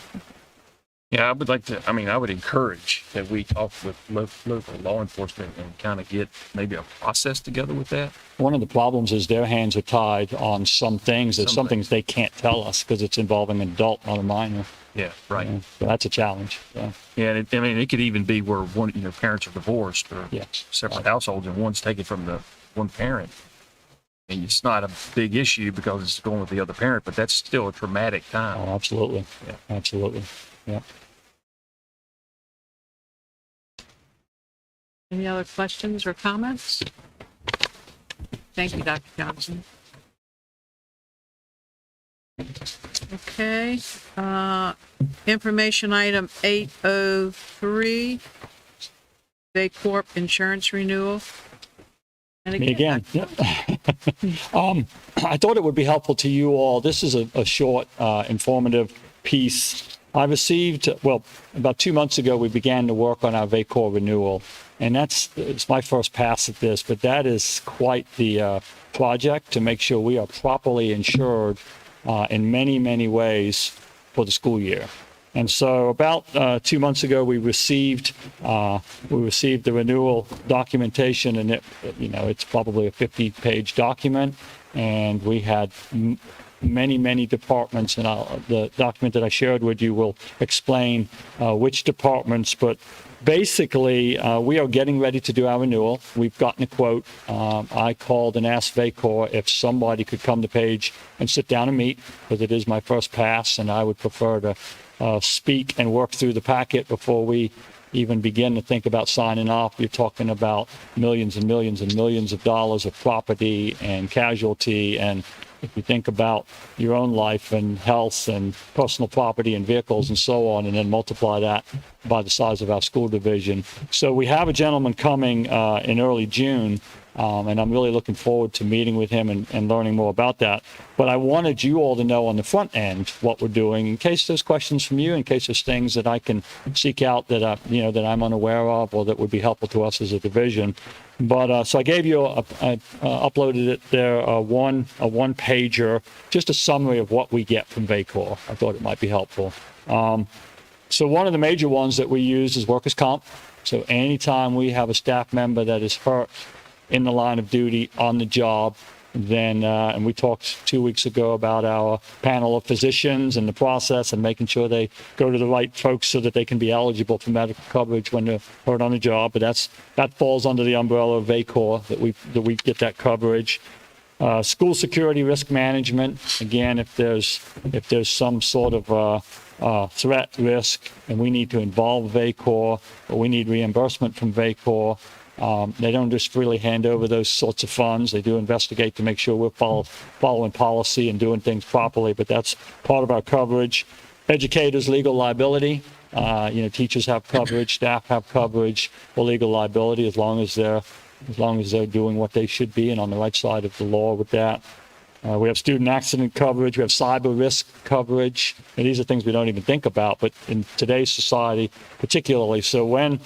Yeah, I would encourage that we talk with local law enforcement and kind of get maybe a process together with that. One of the problems is their hands are tied on some things. There's some things they can't tell us because it's involving an adult, not a minor. Yeah, right. So that's a challenge. Yeah. Yeah, and it could even be where parents are divorced or Yes. separate households and one's taken from the one parent. And it's not a big issue because it's going with the other parent, but that's still a traumatic time. Oh, absolutely. Yeah. Absolutely. Yeah. Any other questions or comments? Thank you, Dr. Johnson. Okay, information item 803, Baycorp insurance renewal. And Me again. I thought it would be helpful to you all. This is a short, informative piece. I received, about 2 months ago, we began to work on our Baycorp renewal. And it's my first pass at this, but that is quite the project to make sure we are properly insured in many, many ways for the school year. And so about 2 months ago, we received the renewal documentation, and it's probably a 50-page document, and we had many, many departments, and the document that I shared with you will explain which departments, but basically, we are getting ready to do our renewal. We've gotten a quote. I called and asked Vacor if somebody could come to Page and sit down and meet, because it is my first pass, and I would prefer to speak and work through the packet before we even begin to think about signing off. You're talking about millions and millions and millions of dollars of property and casualty, and if you think about your own life and health and personal property and vehicles and so on, and then multiply that by the size of our school division. So we have a gentleman coming in early June, and I'm really looking forward to meeting with him and learning more about that. But I wanted you all to know on the front end what we're doing, in case there's questions from you, in case there's things that I can seek out that that I'm unaware of or that would be helpful to us as a division. But so I gave you, I uploaded it there, a one pager, just a summary of what we get from Vacor. I thought it might be helpful. So one of the major ones that we use is workers' comp. So anytime we have a staff member that is hurt in the line of duty on the job, then, and we talked 2 weeks ago about our panel of physicians and the process and making sure they go to the right folks so that they can be eligible for medical coverage when they're hurt on the job. But that falls under the umbrella of Vacor, that we get that coverage. School security risk management. Again, if there's some sort of threat risk and we need to involve Vacor, or we need reimbursement from Vacor, they don't just freely hand over those sorts of funds. They do investigate to make sure we're following policy and doing things properly, but that's part of our coverage. Educators' legal liability. Teachers have coverage, staff have coverage for legal liability as long as they're as long as they're doing what they should be and on the right side of the law with that. We have student accident coverage, we have cyber risk coverage, and these are things we don't even think about, but in today's society particularly. So when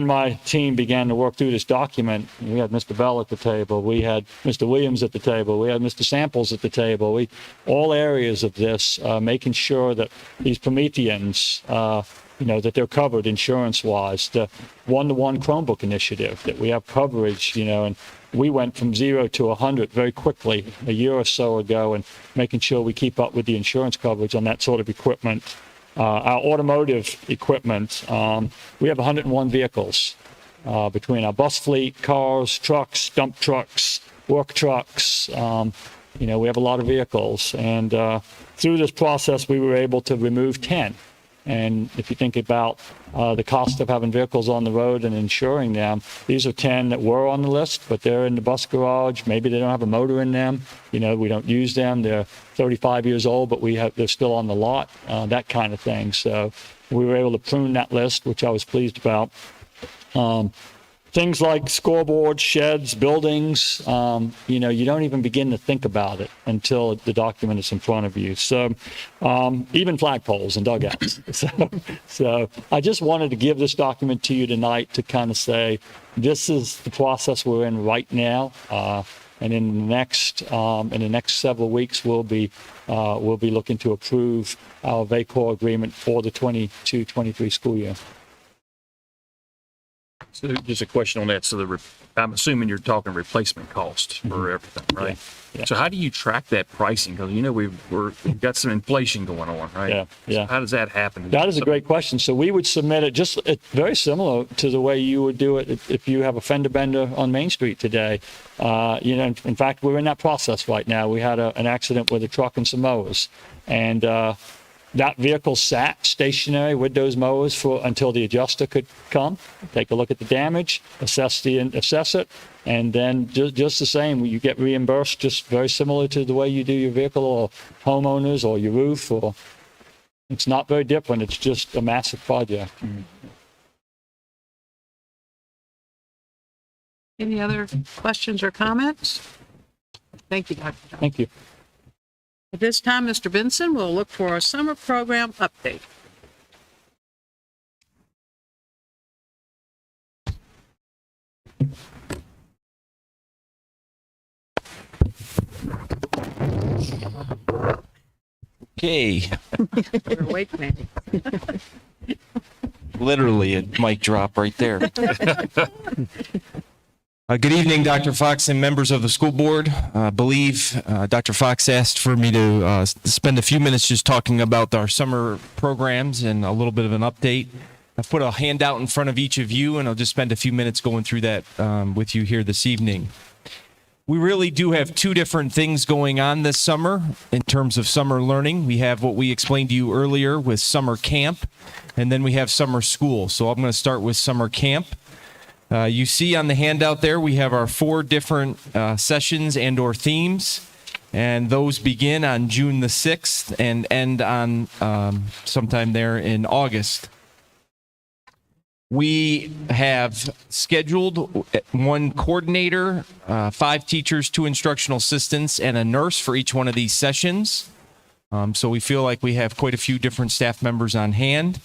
my team began to work through this document, we had Mr. Bell at the table, we had Mr. Williams at the table, we had Mr. Samples at the table, all areas of this, making sure that these Prometheans, that they're covered insurance-wise. The one-to-one Chromebook initiative, that we have coverage, and we went from 0 to 100 very quickly a year or so ago, and making sure we keep up with the insurance coverage on that sort of equipment. Our automotive equipment, we have 101 vehicles between our bus fleet, cars, trucks, dump trucks, work trucks. We have a lot of vehicles, and through this process, we were able to remove 10. And if you think about the cost of having vehicles on the road and insuring them, these are 10 that were on the list, but they're in the bus garage. Maybe they don't have a motor in them. We don't use them. They're 35 years old, but they're still on the lot, that kind of thing. So we were able to prune that list, which I was pleased about. Things like scoreboards, sheds, buildings, you don't even begin to think about it until the document is in front of you. So even flagpoles and dugouts. So I just wanted to give this document to you tonight to kind of say, this is the process we're in right now. And in the next several weeks, we'll be looking to approve our VACOR agreement for the 22-23 school year. So just a question on that. So I'm assuming you're talking replacement costs for everything, right? Yeah. So how do you track that pricing? Because we've got some inflation going on, right? Yeah. So how does that happen? That is a great question. So we would submit it very similar to the way you would do it if you have a fender bender on Main Street today. In fact, we're in that process right now. We had an accident with a truck and some mowers, and that vehicle sat stationary with those mowers until the adjuster could come, take a look at the damage, assess it, and then just the same, you get reimbursed just very similar to the way you do your vehicle or homeowners or your roof. Or it's not very different. It's just a massive project. Any other questions or comments? Thank you, Dr. Johnson. Thank you. At this time, Mr. Benson will look for a summer program update. Okay, Better wait, man. literally a mic drop right there. Good evening, Dr. Fox and members of the school board. I believe Dr. Fox asked for me to spend a few minutes just talking about our summer programs and a little bit of an update. I've put a handout in front of each of you, and I'll just spend a few minutes going through that with you here this evening. We really do have two different things going on this summer in terms of summer learning. We have what we explained to you earlier with summer camp, and then we have summer school. So I'm going to start with summer camp. You see on the handout there, we have our 4 different sessions and or themes, and those begin on June the 6th and end on sometime there in August. We have scheduled 1 coordinator, 5 teachers, 2 instructional assistants, and a nurse for each one of these sessions. So we feel like we have quite a few different staff members on hand.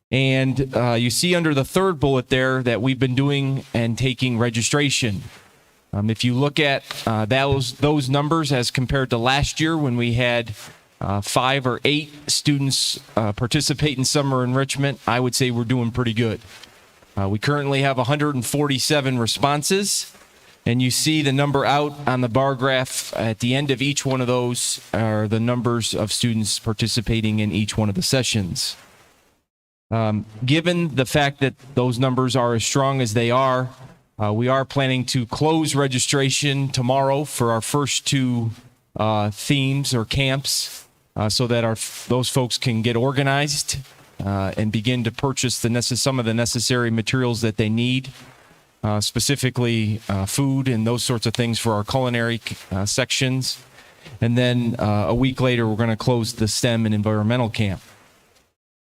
And you see under the 3rd bullet there that we've been doing and taking registration. If you look at those numbers as compared to last year when we had 5 or 8 students participate in summer enrichment, I would say we're doing pretty good. We currently have 147 responses, and you see the number out on the bar graph at the end of each one of those are the numbers of students participating in each one of the sessions. Given the fact that those numbers are as strong as they are, we are planning to close registration tomorrow for our first 2 themes or camps so that those folks can get organized and begin to purchase some of the necessary materials that they need, specifically food and those sorts of things for our culinary sections. And then a week later, we're going to close the STEM and environmental camp.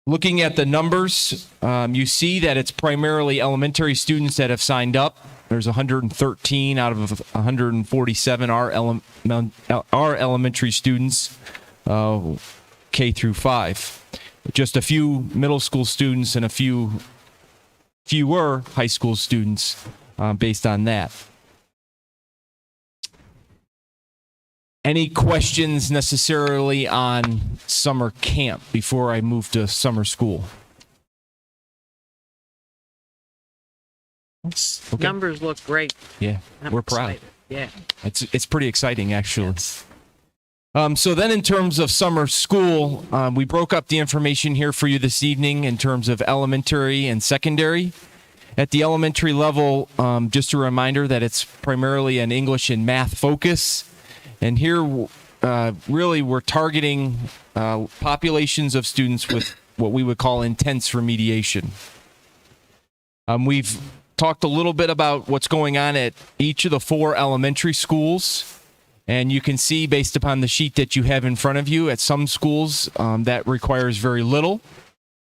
Looking at the numbers, you see that it's primarily elementary students that have signed up. There's 113 out of 147 are elementary students, K through 5. Just a few middle school students and a fewer high school students based on that. Any questions necessarily on summer camp before I move to summer school? Okay. Numbers look great. Yeah, I'm we're proud. excited. Yeah. It's pretty exciting, actually. So then in terms of summer school, we broke up the information here for you this evening in terms of elementary and secondary. At the elementary level, just a reminder that it's primarily an English and math focus. And here, really, we're targeting populations of students with what we would call intense remediation. We've talked a little bit about what's going on at each of the 4 elementary schools. And you can see, based upon the sheet that you have in front of you, at some schools that requires very little.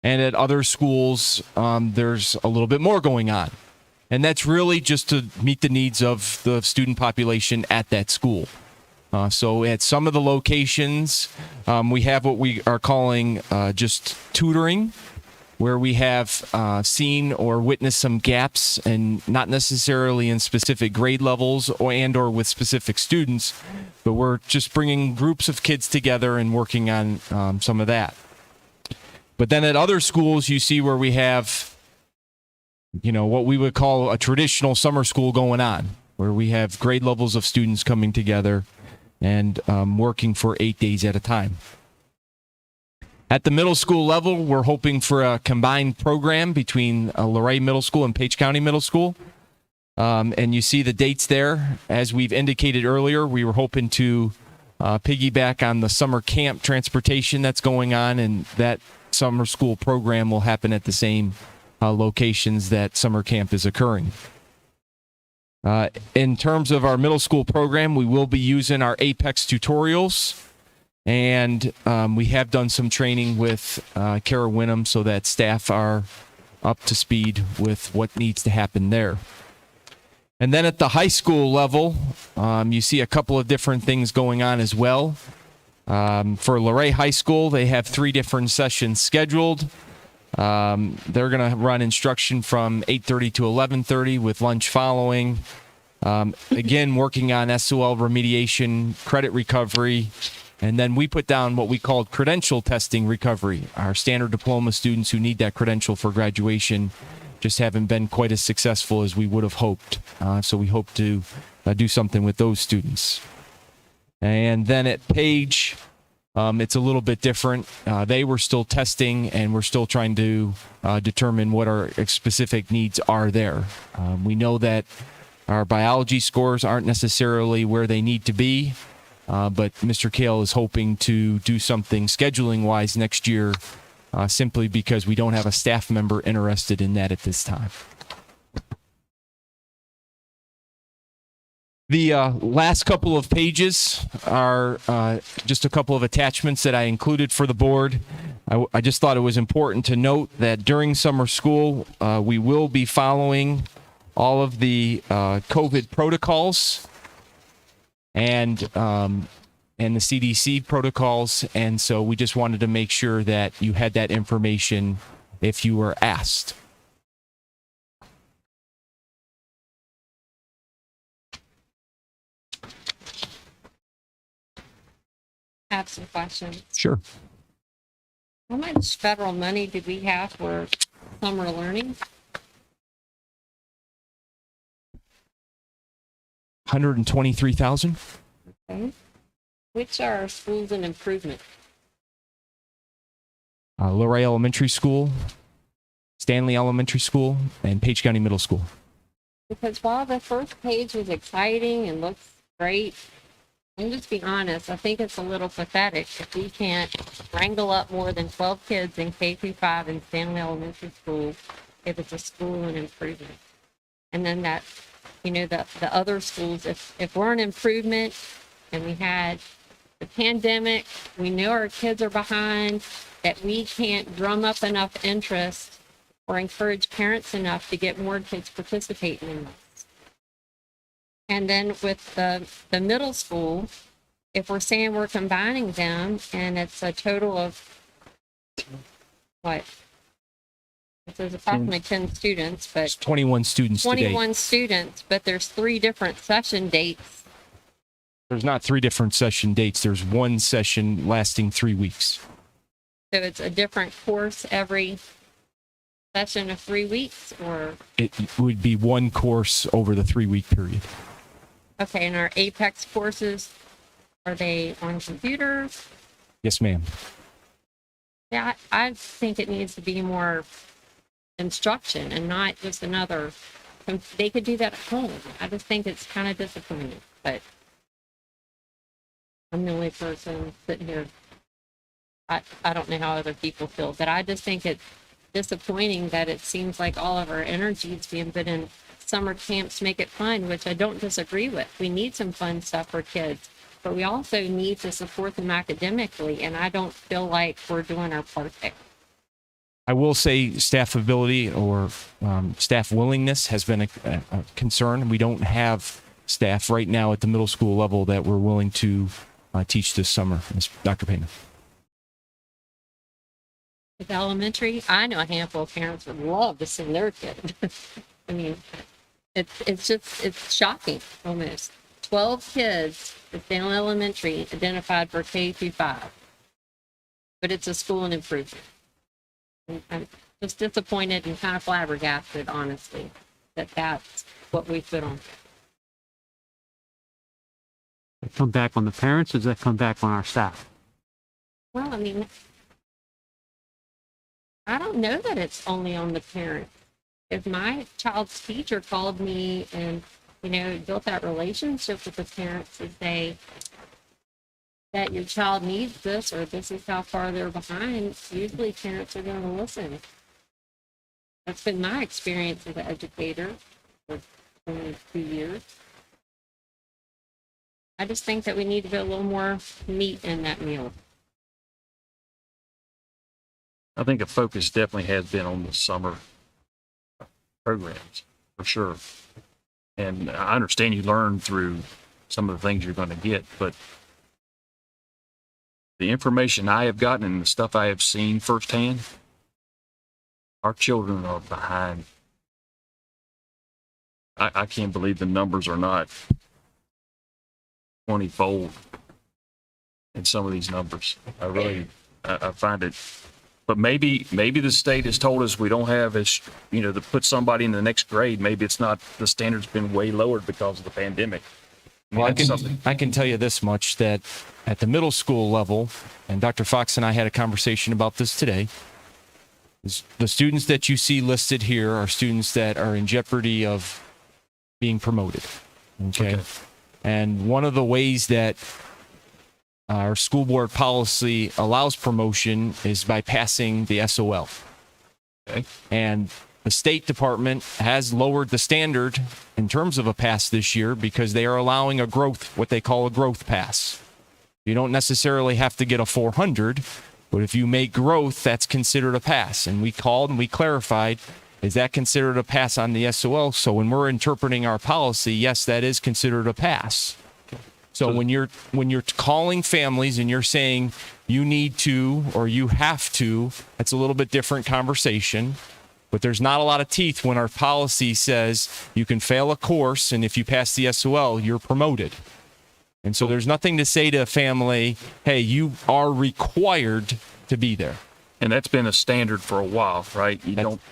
And at other schools, there's a little bit more going on. And that's really just to meet the needs of the student population at that school. So at some of the locations, we have what we are calling just tutoring, where we have seen or witnessed some gaps, and not necessarily in specific grade levels or with specific students, but we're just bringing groups of kids together and working on some of that. But then at other schools, you see where we have, what we would call a traditional summer school going on, where we have grade levels of students coming together and working for 8 days at a time. At the middle school level, we're hoping for a combined program between Luray Middle School and Page County Middle School. And you see the dates there. As we've indicated earlier, we were hoping to piggyback on the summer camp transportation that's going on, and that summer school program will happen at the same locations that summer camp is occurring. In terms of our middle school program, we will be using our Apex tutorials, and we have done some training with Kara Winham so that staff are up to speed with what needs to happen there. And then at the high school level, you see a couple of different things going on as well. For Luray High School, they have 3 different sessions scheduled. They're going to run instruction from 8:30 to 11:30 with lunch following. Again, working on SOL remediation, credit recovery, and then we put down what we called credential testing recovery. Our standard diploma students who need that credential for graduation just haven't been quite as successful as we would have hoped. So we hope to do something with those students. And then at Page, it's a little bit different. They were still testing, and we're still trying to determine what our specific needs are there. We know that our biology scores aren't necessarily where they need to be, but Mr. Kale is hoping to do something scheduling-wise next year, simply because we don't have a staff member interested in that at this time. The last couple of pages are just a couple of attachments that I included for the board. I just thought it was important to note that during summer school, we will be following all of the COVID protocols and the CDC protocols. And so we just wanted to make sure that you had that information if you were asked. I have some questions. Sure. How much federal money did we have for summer learning? 123,000. Okay. Which are schools in improvement? Luray Elementary School, Stanley Elementary School, and Page County Middle School. Because while the first page was exciting and looks great, I'm just be honest, I think it's a little pathetic if we can't wrangle up more than 12 kids in K-5 in Stanley Elementary School if it's a school in improvement. And then that, the other schools, if we're in improvement and we had the pandemic, we know our kids are behind, that we can't drum up enough interest or encourage parents enough to get more kids participating in this. And then with the middle school, if we're saying we're combining them and it's a total of what? It says approximately 10 students, It's but 21 students today. 21 students, but there's 3 different session dates. There's not 3 different session dates. There's one session lasting 3 weeks. So it's a different course every session of 3 weeks, or, It would be one course over the 3-week period. okay, and our Apex courses, are they on computers? Yes, ma'am. Yeah, I think it needs to be more instruction and not just another, they could do that at home. I just think it's kind of disappointing, but I'm the only person sitting here. I don't know how other people feel, but I just think it's disappointing that it seems like all of our energy is being put in summer camps to make it fun, which I don't disagree with. We need some fun stuff for kids, but we also need to support them academically, and I don't feel like we're doing our part there. I will say staff ability or staff willingness has been a concern. We don't have staff right now at the middle school level that we're willing to teach this summer, Ms. Dr. Payne. With elementary, I know a handful of parents would love to send their kid. I mean, it's shocking almost. 12 kids at Dale Elementary identified for K through 5, but it's a school in improvement. And I'm just disappointed and kind of flabbergasted, honestly, that that's what we put on. Does that come back on the parents, or does that come back on our staff? Well, I mean, I don't know that it's only on the parent. If my child's teacher called me and, built that relationship with the parents to say that your child needs this or this is how far they're behind, usually parents are going to listen. That's been my experience as an educator for 22 years. I just think that we need to put a little more meat in that meal. I think a focus definitely has been on the summer programs, for sure. And I understand you learn through some of the things you're going to get, but the information I have gotten and the stuff I have seen firsthand, our children are behind. I can't believe the numbers are not 20-fold in some of these numbers. I find it. But maybe the state has told us we don't have as, to put somebody in the next grade. Maybe it's not, the standard's been way lowered because of the pandemic. Well, That's something. I can tell you this much, that at the middle school level, and Dr. Fox and I had a conversation about this today, is the students that you see listed here are students that are in jeopardy of being promoted. Okay. And one of the ways that our school board policy allows promotion is by passing the SOL. Okay. And the State Department has lowered the standard in terms of a pass this year because they are allowing what they call a growth pass. You don't necessarily have to get a 400, but if you make growth, that's considered a pass. And we called and we clarified, is that considered a pass on the SOL? So when we're interpreting our policy, yes, that is considered a pass. So when you're calling families and you're saying you need to or you have to, that's a little bit different conversation. But there's not a lot of teeth when our policy says you can fail a course, and if you pass the SOL, you're promoted. And so there's nothing to say to a family, hey, you are required to be there. And that's been a standard for a while, right?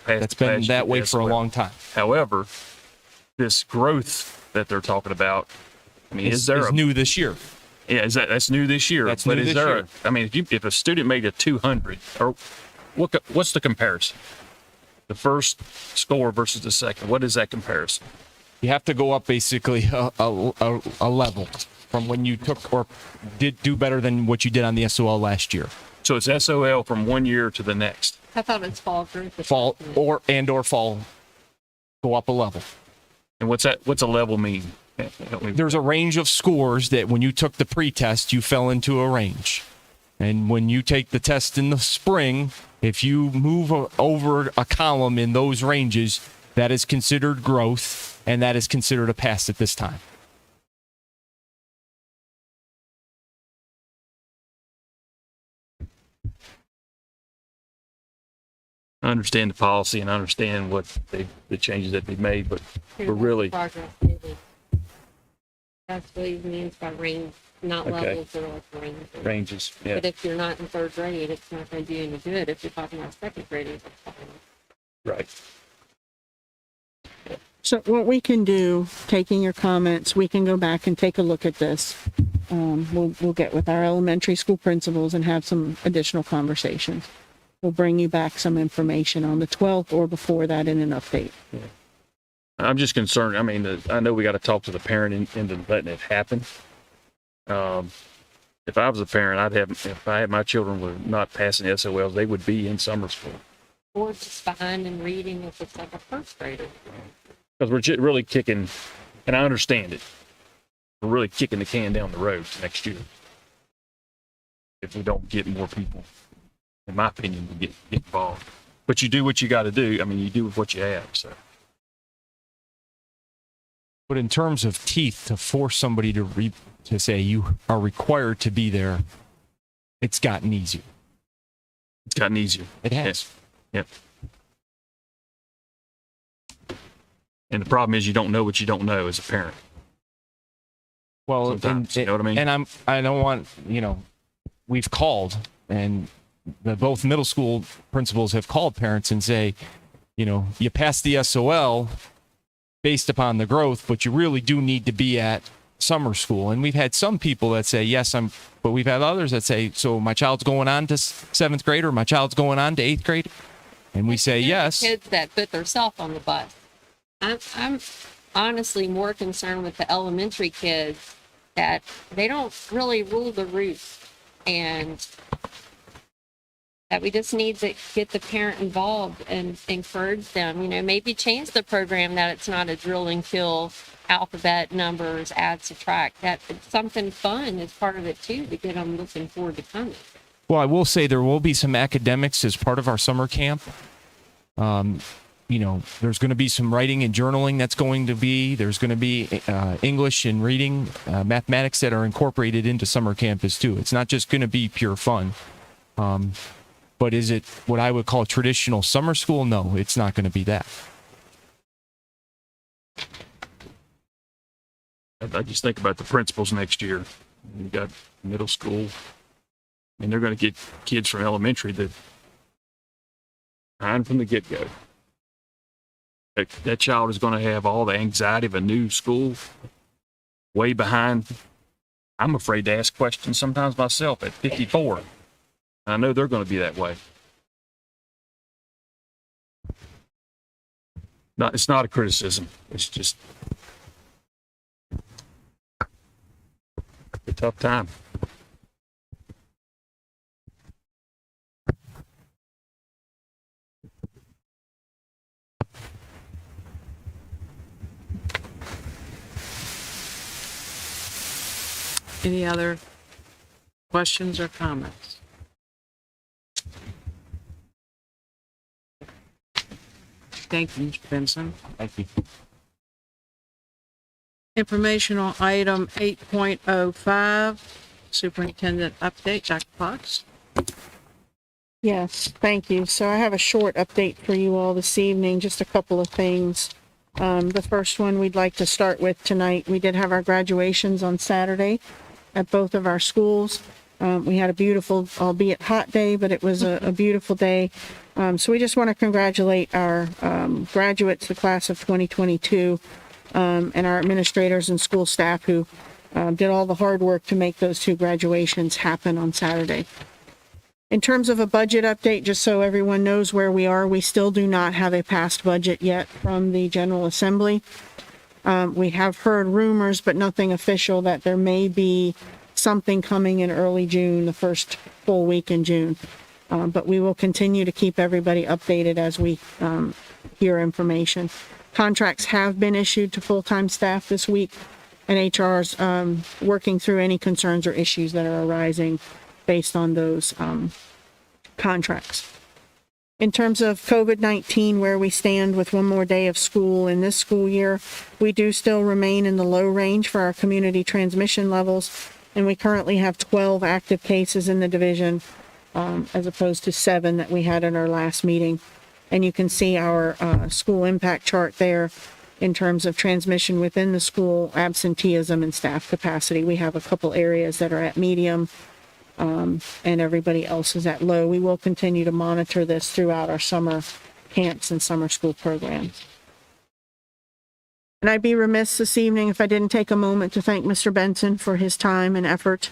That's been that way for a long time. However, this growth that they're talking about, I mean, is new this year. Yeah, that's new this year. That's but new is this there year. I mean, if a student made a 200, or what's the comparison? The first score versus the second. What is that comparison? You have to go up basically a level from when you took or did do better than what you did on the SOL last year. So it's SOL from one year to the next. I thought it's fall group. Fall or fall, go up a level. And what's a level mean? Help me. There's a range of scores that when you took the pre-test, you fell into a range. And when you take the test in the spring, if you move over a column in those ranges, that is considered growth, and that is considered a pass at this time. I understand the policy and I understand the changes that they made, but Here, we're that's really, progress, maybe. That's what he means by range, not Okay. levels or like range. ranges, yeah. But if you're not in third grade, it's not going to do any good. If you're talking about second graders, it's fine. Right. So what we can do, taking your comments, we can go back and take a look at this. We'll get with our elementary school principals and have some additional conversations. We'll bring you back some information on the 12th or before that in an update. I'm just concerned. I mean, I know we got to talk to the parent into letting it happen. If I was a parent, if I had my children were not passing SOLs, they would be in summer school. Or just behind in reading if it's like a first grader. Because we're really kicking, and I understand it, we're really kicking the can down the road to next year. If we don't get more people, in my opinion, to get involved. But you do what you got to do. I mean, you do with what you have, so. But in terms of teeth, to force somebody to say you are required to be there, it's gotten easier. It's gotten easier. It has. Yep. And the problem is you don't know what you don't know as a parent. Well, Sometimes, you know what I mean? And I don't want, we've called, and both middle school principals have called parents and say, you passed the SOL based upon the growth, but you really do need to be at summer school. And we've had some people that say, yes, but we've had others that say, so my child's going on to seventh grade or my child's going on to eighth grade? And we say, yes. Kids that put themselves on the bus. I'm honestly more concerned with the elementary kids that they don't really rule the roost, and that we just need to get the parent involved and encourage them, maybe change the program that it's not a drill and kill, alphabet, numbers, add, subtract, that it's something fun as part of it too, to get them looking forward to coming. Well, I will say there will be some academics as part of our summer camp. There's going to be some writing and journaling there's going to be English and reading, mathematics that are incorporated into summer campus too. It's not just going to be pure fun. But is it what I would call traditional summer school? No, it's not going to be that. I just think about the principals next year. You got middle school, and they're going to get kids from elementary that behind from the get-go. That child is going to have all the anxiety of a new school, way behind. I'm afraid to ask questions sometimes myself at 54. I know they're going to be that way. It's not a criticism. It's just a tough time. Any other questions or comments? Thank you, Mr. Benson. Thank you. Informational item 8.05, superintendent update, Dr. Fox. Yes, thank you. So I have a short update for you all this evening, just a couple of things. The first one we'd like to start with tonight, we did have our graduations on Saturday at both of our schools. We had a beautiful, albeit hot day, but it was a beautiful day. So we just want to congratulate our graduates, the class of 2022, and our administrators and school staff who did all the hard work to make those two graduations happen on Saturday. In terms of a budget update, just so everyone knows where we are, we still do not have a passed budget yet from the General Assembly. We have heard rumors, but nothing official, that there may be something coming in early June, the first full week in June. But we will continue to keep everybody updated as we hear information. Contracts have been issued to full-time staff this week, and HR is working through any concerns or issues that are arising based on those contracts. In terms of COVID-19, where we stand with one more day of school in this school year, we do still remain in the low range for our community transmission levels, and we currently have 12 active cases in the division, as opposed to 7 that we had in our last meeting. And you can see our school impact chart there in terms of transmission within the school, absenteeism, and staff capacity. We have a couple areas that are at medium, and everybody else is at low. We will continue to monitor this throughout our summer camps and summer school programs. And I'd be remiss this evening if I didn't take a moment to thank Mr. Benson for his time and effort.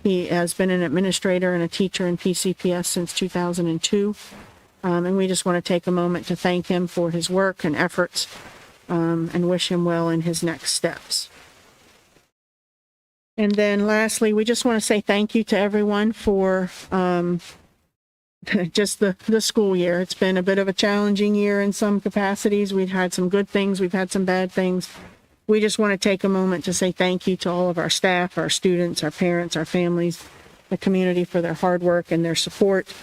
He has been an administrator and a teacher in PCPS since 2002. And we just want to take a moment to thank him for his work and efforts, and wish him well in his next steps. And then lastly, we just want to say thank you to everyone for just the school year. It's been a bit of a challenging year in some capacities. We've had some good things, we've had some bad things. We just want to take a moment to say thank you to all of our staff, our students, our parents, our families, the community for their hard work and their support.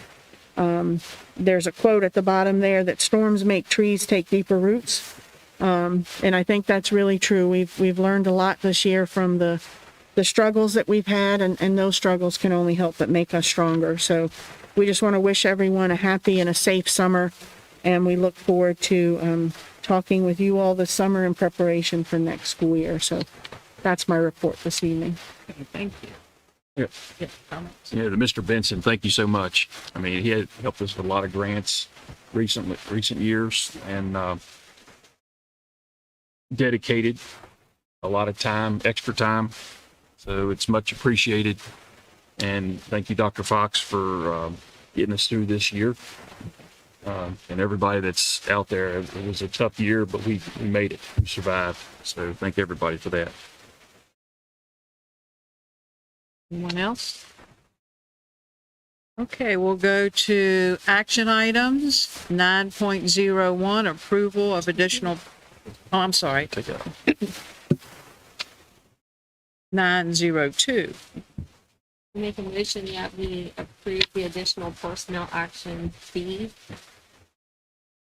There's a quote at the bottom there that storms make trees take deeper roots. And I think that's really true. We've learned a lot this year from the struggles that we've had, and those struggles can only help but make us stronger. So we just want to wish everyone a happy and a safe summer, and we look forward to talking with you all this summer in preparation for next school year. So that's my report this evening. Okay, thank you. Yeah. Yeah, comments? Yeah, to Mr. Benson, thank you so much. I mean, he had helped us with a lot of grants recent years, and dedicated a lot of time, extra time. So it's much appreciated. And thank you, Dr. Fox, for getting us through this year. And everybody that's out there. It was a tough year, but we made it. We survived. So thank everybody for that. Anyone else? Okay, we'll go to action items. 9.01, approval of additional, I'm sorry, Take it out. 902. Make a motion that we approve the additional personnel action B.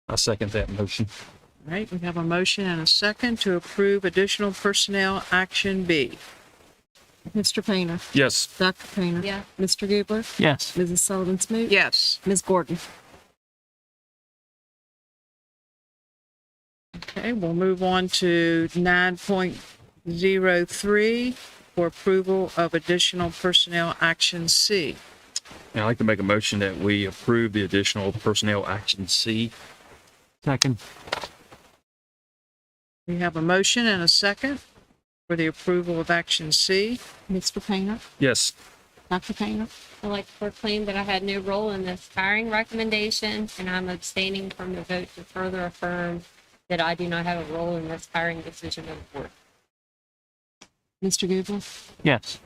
I second that motion. All right, we have a motion and a second to approve additional personnel action B. Mr. Painter, Yes. Dr. Painter. Yeah. Mr. Gubler, Yes. Mrs. Sullivan Smoot. Yes. Ms. Gordon. Okay, we'll move on to 9.03 for approval of additional personnel action C. And I'd like to make a motion that we approve the additional personnel action C. Second. We have a motion and a second for the approval of action C. Mr. Painter, Yes. Dr. Painter. I'd like to proclaim that I had no role in this hiring recommendation, and I'm abstaining from the vote to further affirm that I do not have a role in this hiring decision of the board. Mr. Gubler, Yes.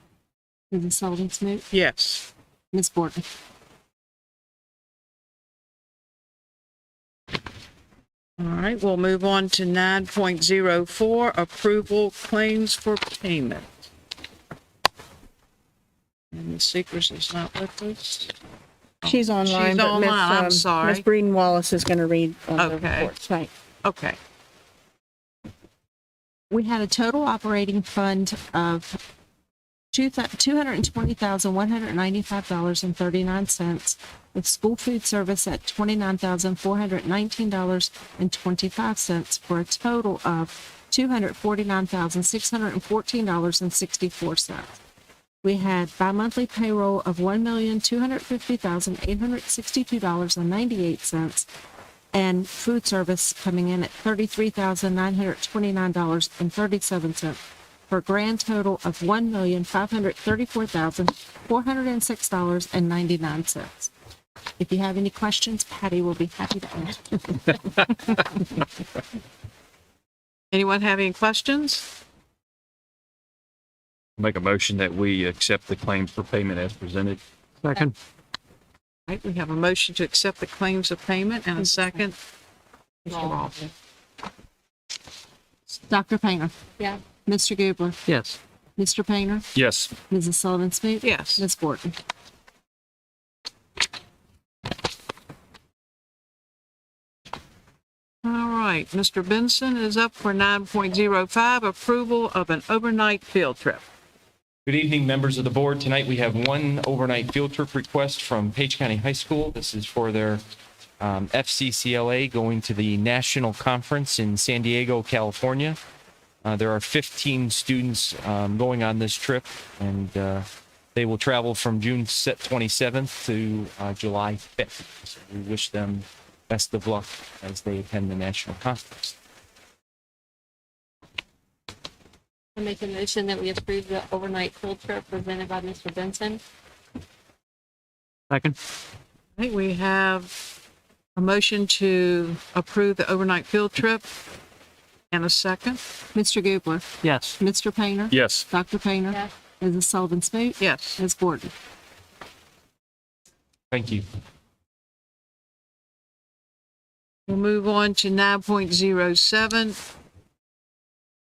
Mrs. Sullivan Smoot. Yes. Ms. Gordon. All right, we'll move on to 9.04, approval claims for payment. And the Seekers is not with us. She's online, She's but online, I'm sorry. Miss Breeden Wallace is going to read the Okay. report tonight. Okay, We had a total operating fund of $220,195.39, with school food service at $29,419.25, for a total of $249,614.64. We had bi-monthly payroll of $1,250,862.98, and food service coming in at $33,929.37, for a grand total of $1,534,406.99. If you have any questions, Patty will be happy to answer. anyone have any questions? Make a motion that we accept the claims for payment as presented. Second. All right, we have a motion to accept the claims of payment and a second. Mr. Ross. Dr. Painter, Yeah. Mr. Gubler, Yes. Mr. Painter, Yes. Mrs. Sullivan Smoot. Yes. Ms. Gordon. All right, Mr. Benson is up for 9.05, approval of an overnight field trip. Good evening, members of the board. Tonight we have one overnight field trip request from Page County High School. This is for their FCCLA going to the national conference in San Diego, California. There are 15 students going on this trip, and they will travel from June 27th to July 5th. So we wish them best of luck as they attend the national conference. I make a motion that we approve the overnight field trip presented by Mr. Benson. Second. I think we have a motion to approve the overnight field trip and a second. Mr. Gubler. Yes. Mr. Painter. Yes. Dr. Painter. Yes. Mrs. Sullivan Smoot. Yes. Ms. Borden. Thank you. We'll move on to 9.07.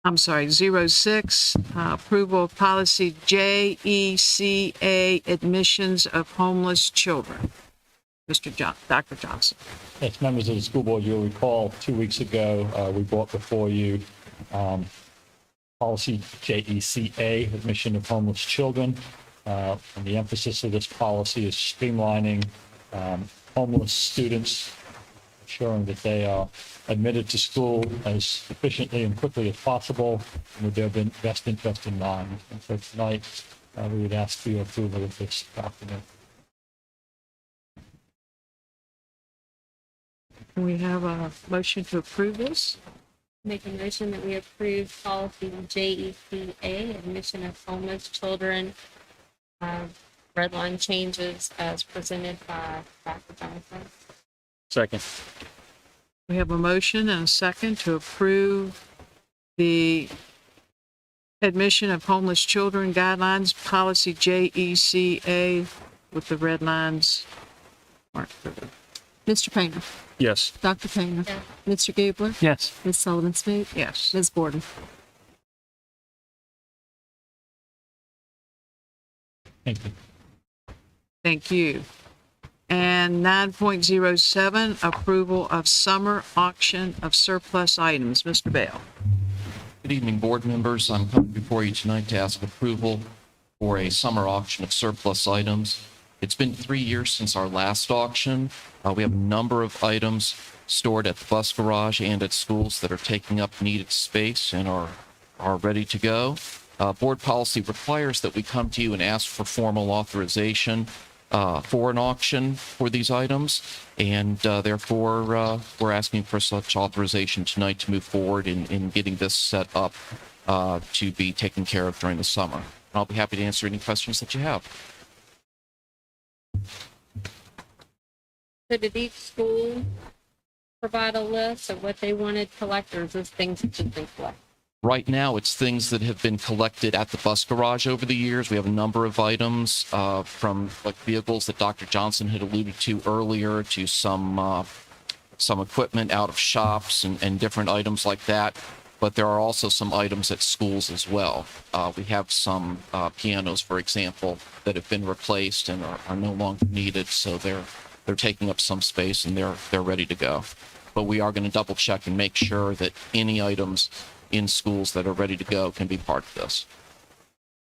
I'm sorry, 06, approval of policy JECA, admissions of homeless children. Dr. Johnson. Yes, members of the school board, you'll recall 2 weeks ago, we brought before you policy JECA, admission of homeless children. And the emphasis of this policy is streamlining homeless students, ensuring that they are admitted to school as efficiently and quickly as possible with their best interest in mind. And so tonight, we would ask for your approval of this document. Can we have a motion to approve this? Make a motion that we approve policy JECA, admission of homeless children, red line changes as presented by Dr. Johnson. Second. We have a motion and a second to approve the admission of homeless children guidelines, policy JECA, with the red lines marked for them. Mr. Painter. Yes. Dr. Painter. Yes. Mr. Gubler. Yes. Ms. Sullivan Smoot. Yes. Ms. Borden. Thank you. Thank you. And 9.07, approval of summer auction of surplus items. Mr. Bale. Good evening, board members. I'm coming before you tonight to ask approval for a summer auction of surplus items. It's been 3 years since our last auction. We have a number of items stored at the bus garage and at schools that are taking up needed space and are ready to go. Board policy requires that we come to you and ask for formal authorization for an auction for these items, and therefore we're asking for such authorization tonight to move forward in getting this set up to be taken care of during the summer. And I'll be happy to answer any questions that you have. So did each school provide a list of what they wanted collectors as things that should be collected? Right now, it's things that have been collected at the bus garage over the years. We have a number of items from like vehicles that Dr. Johnson had alluded to earlier to some equipment out of shops and different items like that. But there are also some items at schools as well. We have some pianos, for example, that have been replaced and are no longer needed, so they're taking up some space and they're ready to go. But we are going to double check and make sure that any items in schools that are ready to go can be part of this.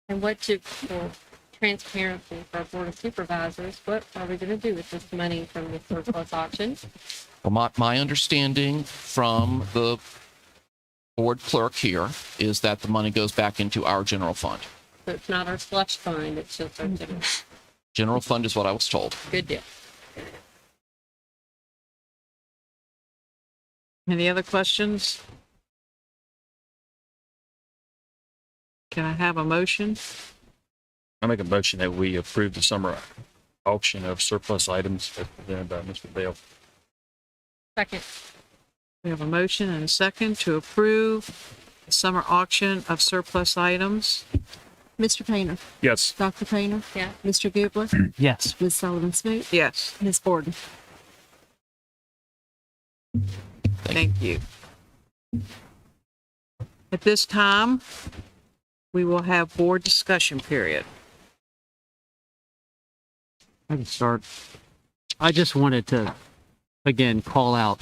And what should, for transparency for our board of supervisors, what are we going to do with this money from the surplus auction? Well, my understanding from the board clerk here is that the money goes back into our general fund. So it's not our slush fund, it's just our general. General fund is what I was told. Good deal. Any other questions? Can I have a motion? I make a motion that we approve the summer auction of surplus items as presented by Mr. Bale. Second. We have a motion and a second to approve the summer auction of surplus items. Mr. Painter. Yes. Dr. Painter. Yeah. Mr. Gubler. Yes. Ms. Sullivan Smoot. Yes. Ms. Borden. Thank you. At this time, we will have board discussion period. I can start. I just wanted to, again, call out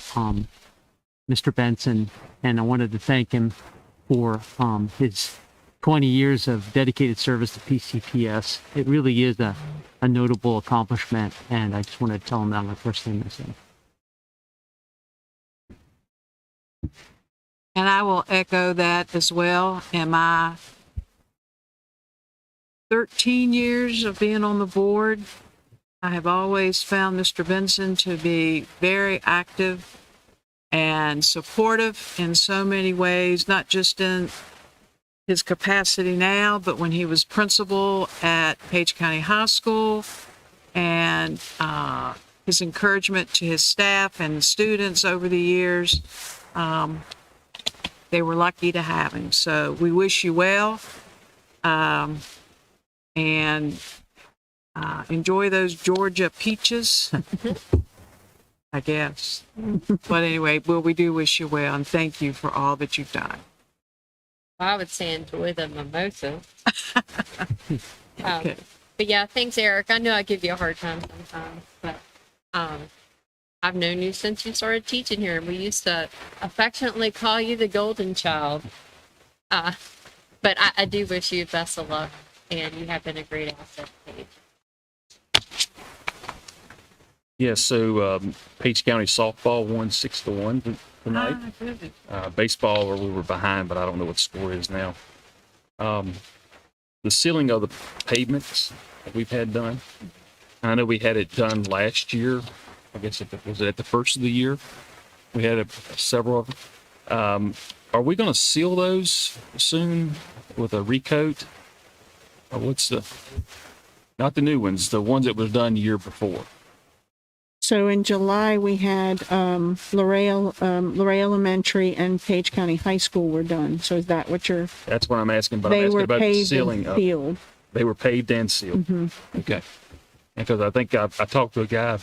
Mr. Benson, and I wanted to thank him for his 20 years of dedicated service to PCPS. It really is a notable accomplishment, and I just wanted to tell him that on my first name. And I will echo that as well. In my 13 years of being on the board, I have always found Mr. Benson to be very active and supportive in so many ways, not just in his capacity now, but when he was principal at Page County High School, and his encouragement to his staff and students over the years. They were lucky to have him. So we wish you well, and enjoy those Georgia peaches, I guess. But anyway, well, we do wish you well, and thank you for all that you've done. I would say enjoy the mimosa. Okay. But yeah, thanks, Eric. I know I give you a hard time sometimes, but I've known you since you started teaching here, and we used to affectionately call you the golden child. But I do wish you best of luck, and you have been a great asset to Paige. Yeah, so Page County softball won 6-1 tonight. Baseball, where we were behind, but I don't know what the score is now. The sealing of the pavements that we've had done. I know we had it done last year. I guess was it at the first of the year? We had several of them. Are we going to seal those soon with a recoat? Or what's not the new ones, the ones that was done the year before? So in July, we had Luray Elementary and Page County High School were done. So is that what you're? That's what I'm asking, but I'm They asking were about the paved sealing and of. sealed. They were paved and sealed. Okay. Because I think I talked to a guy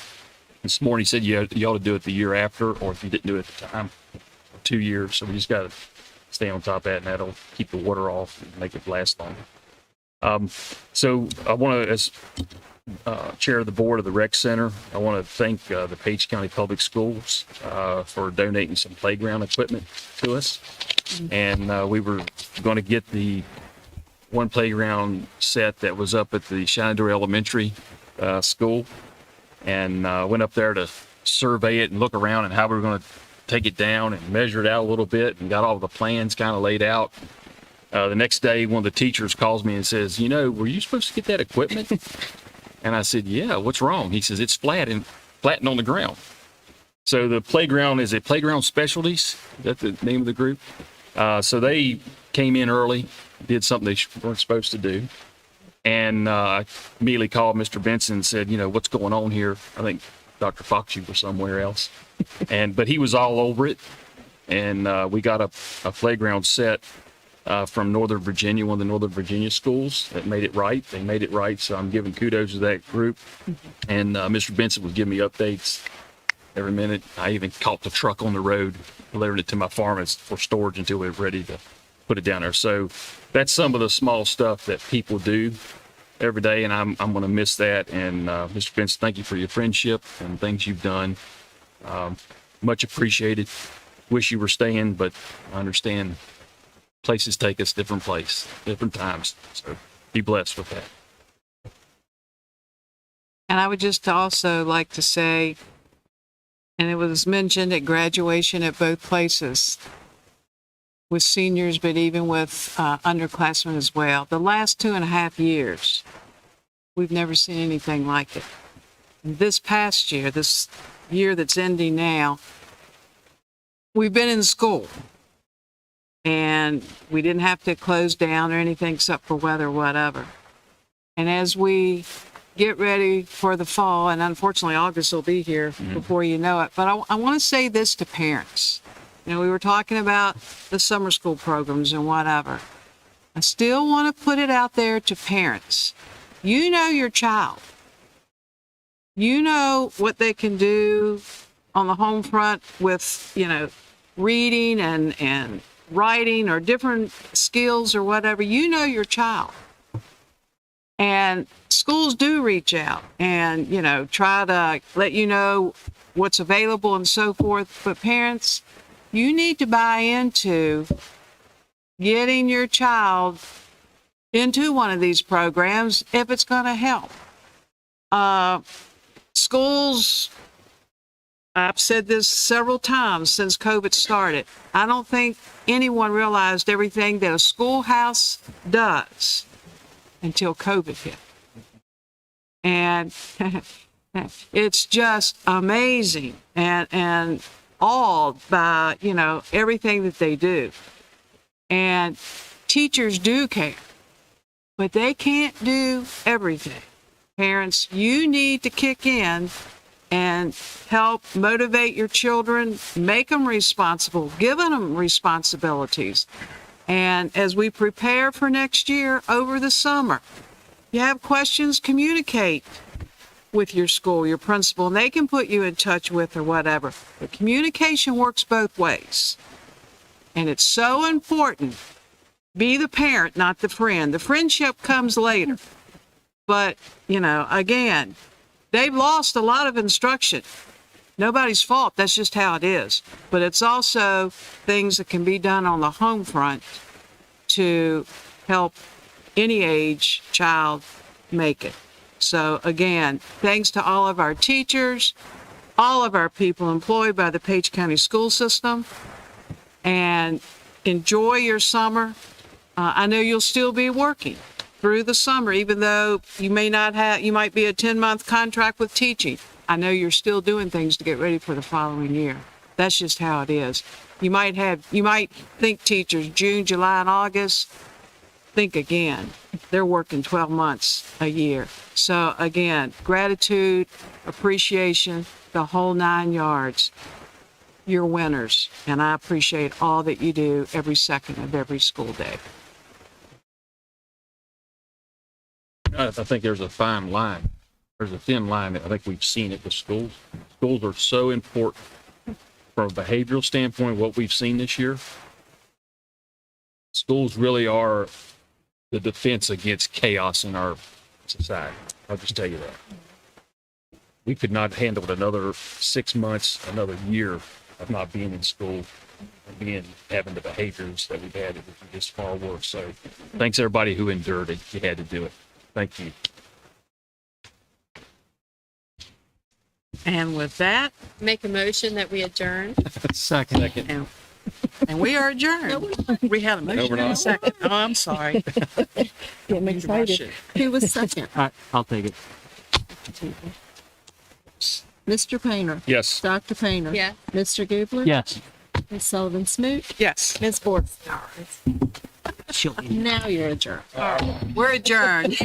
this morning. He said you ought to do it the year after, or if you didn't do it at the time, 2 years. So we just got to stay on top of that, and that'll keep the water off and make it last longer. So I want to, as chair of the board of the rec center, I want to thank the Page County Public Schools for donating some playground equipment to us. And we were going to get the one playground set that was up at the Shenandoah Elementary school, and went up there to survey it and look around and how we were going to take it down and measure it out a little bit, and got all the plans kind of laid out. The next day, one of the teachers calls me and says, were you supposed to get that equipment? And I said, yeah, what's wrong? He says, it's flattened on the ground. So the playground is a Playground Specialties. Is that the name of the group? So they came in early, did something they weren't supposed to do. And I immediately called Mr. Benson and said, what's going on here? I think Dr. Fox, you were somewhere else. But he was all over it. And we got a playground set from Northern Virginia, one of the Northern Virginia schools that made it right. They made it right, so I'm giving kudos to that group. And Mr. Benson was giving me updates every minute. I even caught the truck on the road, delivered it to my farm for storage until we were ready to put it down there. So that's some of the small stuff that people do every day, and I'm going to miss that. And Mr. Benson, thank you for your friendship and things you've done. Much appreciated. Wish you were staying, but I understand places take us different times. So be blessed with that. And I would just also like to say, and it was mentioned at graduation at both places, with seniors, but even with underclassmen as well. The last 2.5 years, we've never seen anything like it. This past year, this year that's ending now, we've been in school. And we didn't have to close down or anything except for weather or whatever. And as we get ready for the fall, and unfortunately August will be here before you know it, but I want to say this to parents. We were talking about the summer school programs and whatever. I still want to put it out there to parents. You know your child. You know what they can do on the home front with, reading and writing or different skills or whatever. You know your child. And schools do reach out and, try to let you know what's available and so forth. But parents, you need to buy into getting your child into one of these programs if it's going to help. Schools I've said this several times since COVID started. I don't think anyone realized everything that a schoolhouse does until COVID hit. And it's just amazing and awed by, everything that they do. And teachers do care, but they can't do everything. Parents, you need to kick in and help motivate your children, make them responsible, giving them responsibilities. And as we prepare for next year over the summer, you have questions, communicate with your school, your principal, and they can put you in touch with or whatever. But communication works both ways. And it's so important. Be the parent, not the friend. The friendship comes later. But, again, they've lost a lot of instruction. Nobody's fault. That's just how it is. But it's also things that can be done on the home front to help any age child make it. So again, thanks to all of our teachers, all of our people employed by the Page County School System, and enjoy your summer. I know you'll still be working through the summer, even though you might be a 10-month contract with teaching. I know you're still doing things to get ready for the following year. That's just how it is. You might think teachers June, July, and August. Think again. They're working 12 months a year. So again, gratitude, appreciation, the whole 9 yards. You're winners, and I appreciate all that you do every second of every school day. I think there's a fine line. There's a thin line that I think we've seen it with schools. Schools are so important from a behavioral standpoint, what we've seen this year. Schools really are the defense against chaos in our society. I'll just tell you that. We could not handle another 6 months, another year of not being in school and having the behaviors that we've had. It would be just far worse. So thanks everybody who endured it. You had to do it. Thank you. And with that, Make a motion that we adjourn. Second. and we are adjourned. We had a motion we're and a not. second. Oh, I'm sorry. Getting excited. Who was second? All right, I'll take it. Mr. Painter? Yes. Dr. Painter? Yes. Mr. Gubler? Yes. Ms. Sullivan Smoot? Yes, Ms. Ford? She'll be Now you're adjourned. we're adjourned.